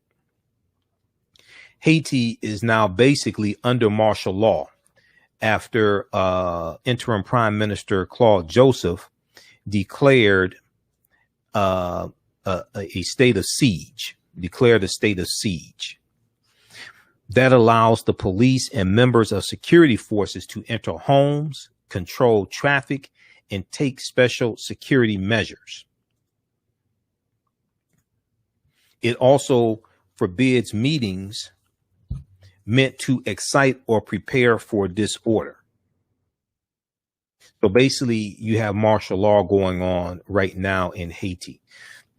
Haiti is now basically under martial law after interim Prime Minister Claude Joseph declared a state of siege, That allows the police and members of security forces to enter homes, control traffic, and take special security measures. It also forbids meetings meant to excite or prepare for disorder. So basically, you have martial law going on right now in Haiti.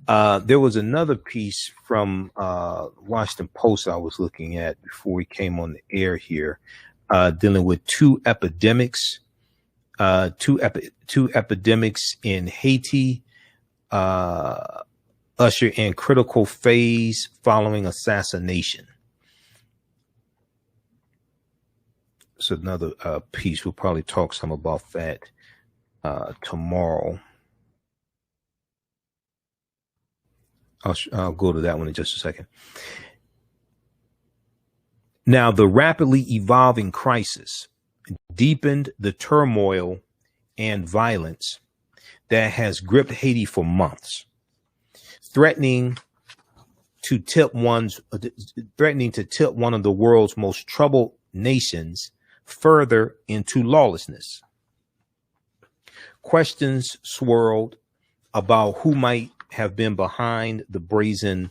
There was another piece from Washington Post I was looking at before we came on the air here, dealing with two epidemics in Haiti, usher in critical phase following assassination. So another piece. We'll probably talk some about that tomorrow. I'll go to that one in just a second. Now, the rapidly evolving crisis deepened the turmoil and violence that has gripped Haiti for months, threatening to tip one of the world's most troubled nations further into lawlessness. Questions swirled about who might have been behind the brazen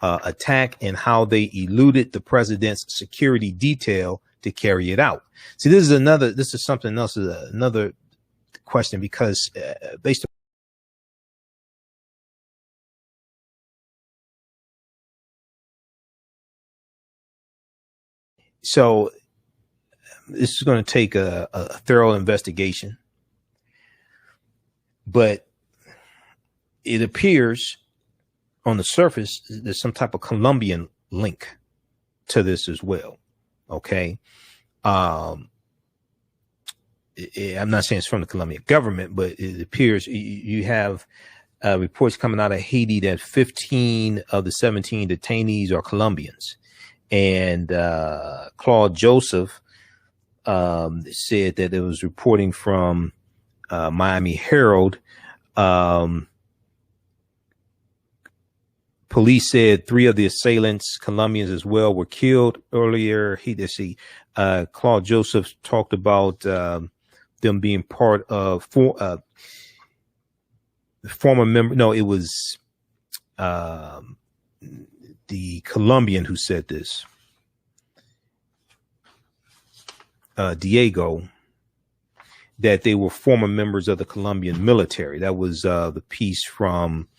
attack and how they eluded the president's security detail to carry it out. See, this is something else, another question, because based on so this is going to take a thorough investigation, but it appears on the surface there's some type of Colombian link to this as well. Okay. I'm not saying it's from the Colombian government, but it appears you have reports coming out of Haiti that 15 of the 17 detainees are Colombians. And Claude Joseph said that it was reporting from Miami Herald. Police said 3 of the assailants, Colombians as well, were killed earlier. Claude Joseph talked about them being part of former member. No, it was the Colombian who said this, Diego, that they were former members of the Colombian military. That was the piece from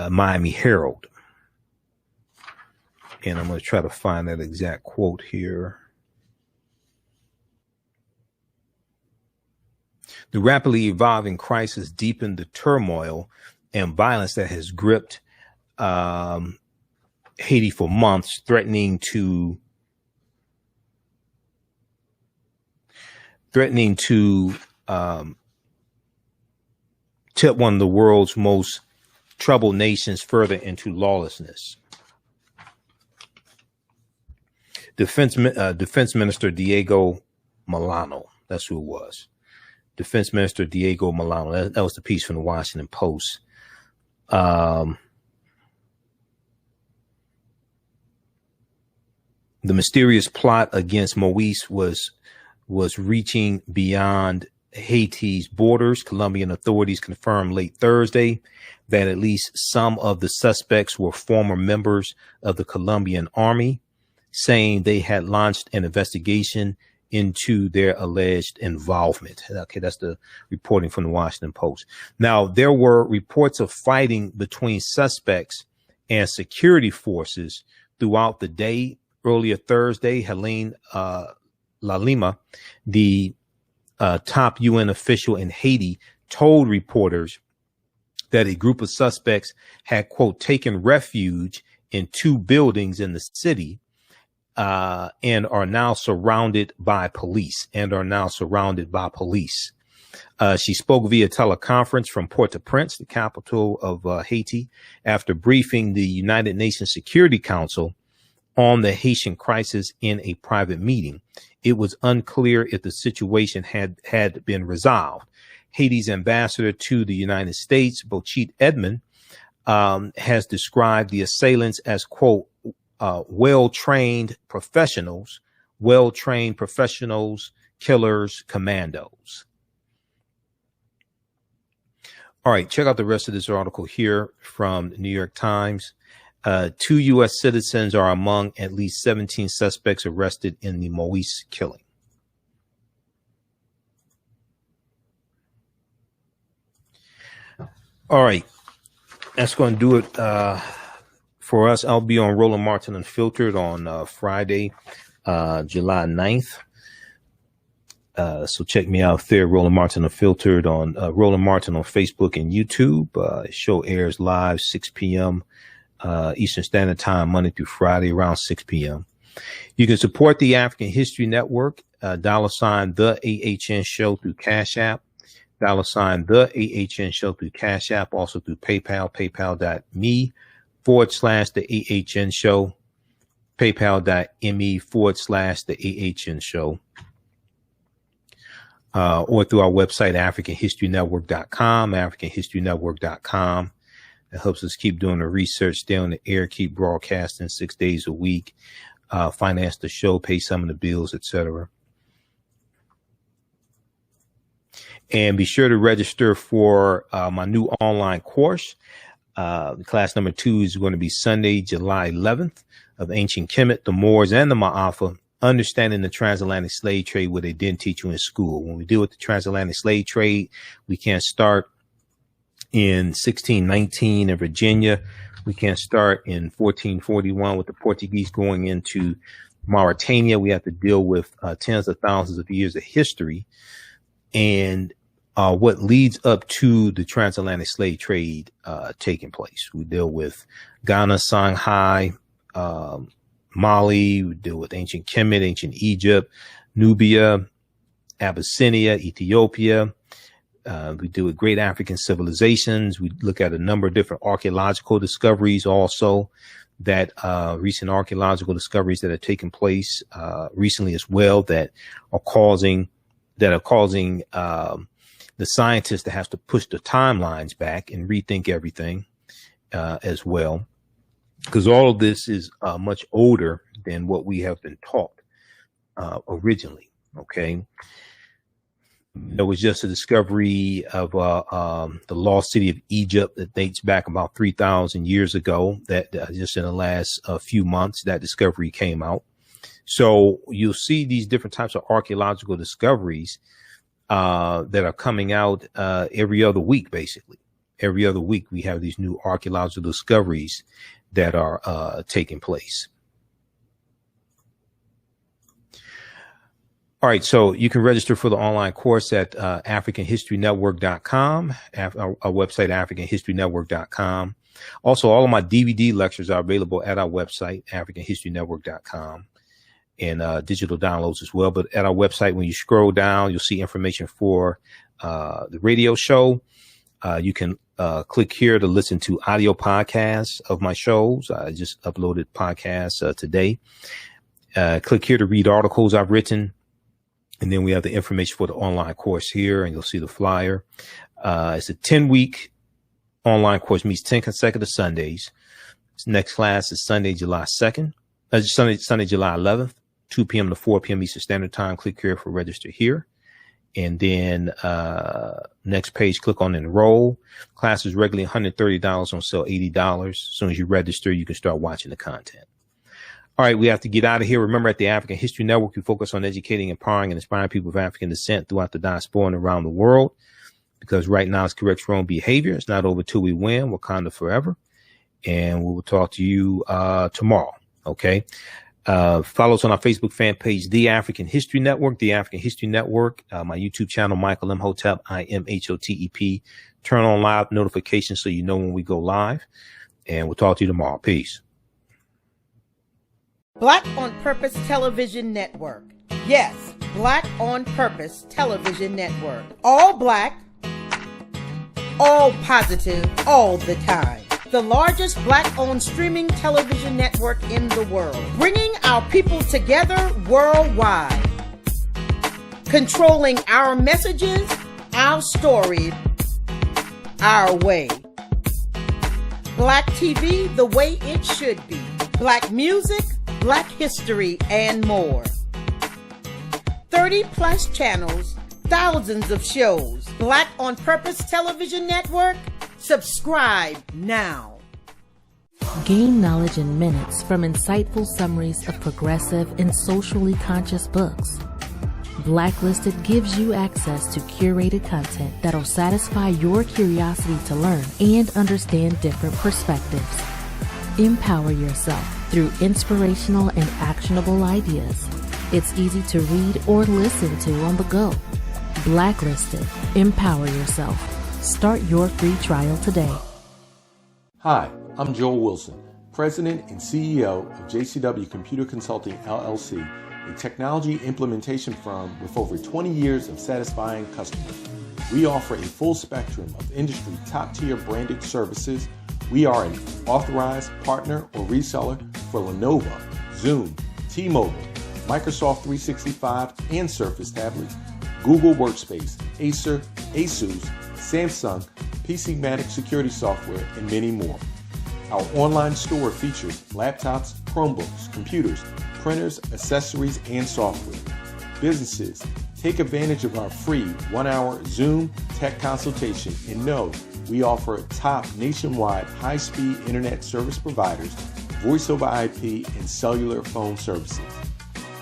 Miami Herald. And I'm going to try to find that exact quote here. The rapidly evolving crisis deepened the turmoil and violence that has gripped Haiti for months, threatening to tip one of the world's most troubled nations further into lawlessness. Defense Minister Diego Milano, that's who it was. Defense Minister Diego Milano. That was the piece from the Washington Post. The mysterious plot against Moise was reaching beyond Haiti's borders. Colombian authorities confirmed late Thursday that at least some of the suspects were former members of the Colombian army, saying they had launched an investigation into their alleged involvement. Okay, that's the reporting from the Washington Post. Now, there were reports of fighting between suspects and security forces throughout the day. Earlier Thursday, Helene Lalima, the top UN official in Haiti, told reporters that a group of suspects had, quote, taken refuge in 2 buildings in the city and are now surrounded by police. She spoke via teleconference from Port-au-Prince, the capital of Haiti, after briefing the United Nations Security Council on the Haitian crisis in a private meeting. It was unclear if the situation had been resolved. Haiti's ambassador to the United States, Bochit Edmond, has described the assailants as, quote, well-trained professionals, killers, commandos. All right, check out the rest of this article here from the New York Times. 2 U.S. citizens are among at least 17 suspects arrested in the Moise killing. All right, that's going to do it for us. I'll be on Roland Martin Unfiltered on Friday, July 9th. So check me out there, Roland Martin Unfiltered on Roland Martin on Facebook and YouTube. Show airs live 6 p.m. Eastern Standard Time, Monday through Friday, around 6 p.m. You can support the African History Network, $, the AHN Show through Cash App, $, the AHN Show through Cash App, also through PayPal, paypal.me/the AHN Show, paypal.me/the AHN Show, or through our website, AfricanHistoryNetwork.com. It helps us keep doing the research, stay on the air, keep broadcasting 6 days a week, finance the show, pay some of the bills, etc. And be sure to register for my new online course. Class number 2 is going to be Sunday, July 11th, of Ancient Kemet, the Moors, and the Maafa, Understanding the Transatlantic Slave Trade, what they didn't teach you in school. When we deal with the transatlantic slave trade, we can't start in 1619 in Virginia. We can't start in 1441 with the Portuguese going into Mauritania. We have to deal with tens of thousands of years of history and what leads up to the transatlantic slave trade taking place. We deal with Ghana, Songhai, Mali. We deal with ancient Kemet, ancient Egypt, Nubia, Abyssinia, Ethiopia, We do with great African civilizations. We look at a number of different archaeological discoveries also, that recent archaeological discoveries that have taken place recently as well, that are causing the scientists to have to push the timelines back and rethink everything as well, because all of this is much older than what we have been taught originally. Okay. There was just a discovery of the lost city of Egypt that dates back about 3,000 years ago, that just in the last few months, that discovery came out. So you'll see these different types of archaeological discoveries that are coming out every other week, basically. Every other week, we have these new archaeological discoveries that are taking place. All right, so you can register for the online course at AfricanHistoryNetwork.com, our website, AfricanHistoryNetwork.com. Also, all of my DVD lectures are available at our website, AfricanHistoryNetwork.com, and digital downloads as well. But at our website, when you scroll down, you'll see information for the radio show. You can click here to listen to audio podcasts of my shows. I just uploaded podcasts today. Click here to read articles I've written. And then we have the information for the online course here, and you'll see the flyer. It's a 10-week online course, meets 10 consecutive Sundays. This next class is Sunday, July 2nd. Sunday, July 11th, 2 p.m. to 4 p.m. Eastern Standard Time. Click here for register here. And then next page, click on enroll. Class is regularly $130, on sale $80. As soon as you register, you can start watching the content. All right, we have to get out of here. Remember, at the African History Network, we focus on educating, empowering, and inspiring people of African descent throughout the diaspora and around the world. Because right now it's correct wrong behavior. It's not over till we win. Wakanda forever. And we will talk to you tomorrow. Okay. Follow us on our Facebook fan page, The African History Network, The African History Network. My YouTube channel, Michael Imhotep, IMHOTEP. Turn on live notifications so you know when we go live. And we'll talk to you tomorrow. Peace. Black on Purpose Television Network. Yes, Black on Purpose Television Network. All black, all positive, all the time. The largest black-owned streaming television network in the world. Bringing our people together worldwide. Controlling our messages, our story, our way. Black TV the way it should be. Black music, Black history, and more. 30+ channels, thousands of shows. Black on Purpose Television Network. Subscribe now. Gain knowledge in minutes from insightful summaries of progressive and socially conscious books. Blacklisted gives you access to curated content that'll satisfy your curiosity to learn and understand different perspectives. Empower yourself through inspirational and actionable ideas. It's easy to read or listen to on the go. Blacklisted. Empower yourself. Start your free trial today. Hi, I'm Joel Wilson, President and CEO of JCW Computer Consulting, LLC, a technology implementation firm with over 20 years of satisfying customers. We offer a full spectrum of industry top-tier branded services. We are an authorized partner or reseller for Lenovo, Zoom, T-Mobile, Microsoft 365 and Surface tablets, Google Workspace, Acer, Asus, Samsung, PCmatic security software, and many more. Our online store features laptops, Chromebooks, computers, printers, accessories, and software. Businesses, take advantage of our free 1-hour Zoom tech consultation and know we offer top nationwide high-speed internet service providers, voice over IP, and cellular phone services.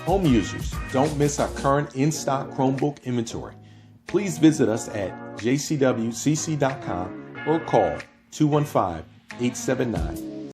Home users, don't miss our current in-stock Chromebook inventory. Please visit us at jcwcc.com or call 215-879-8255.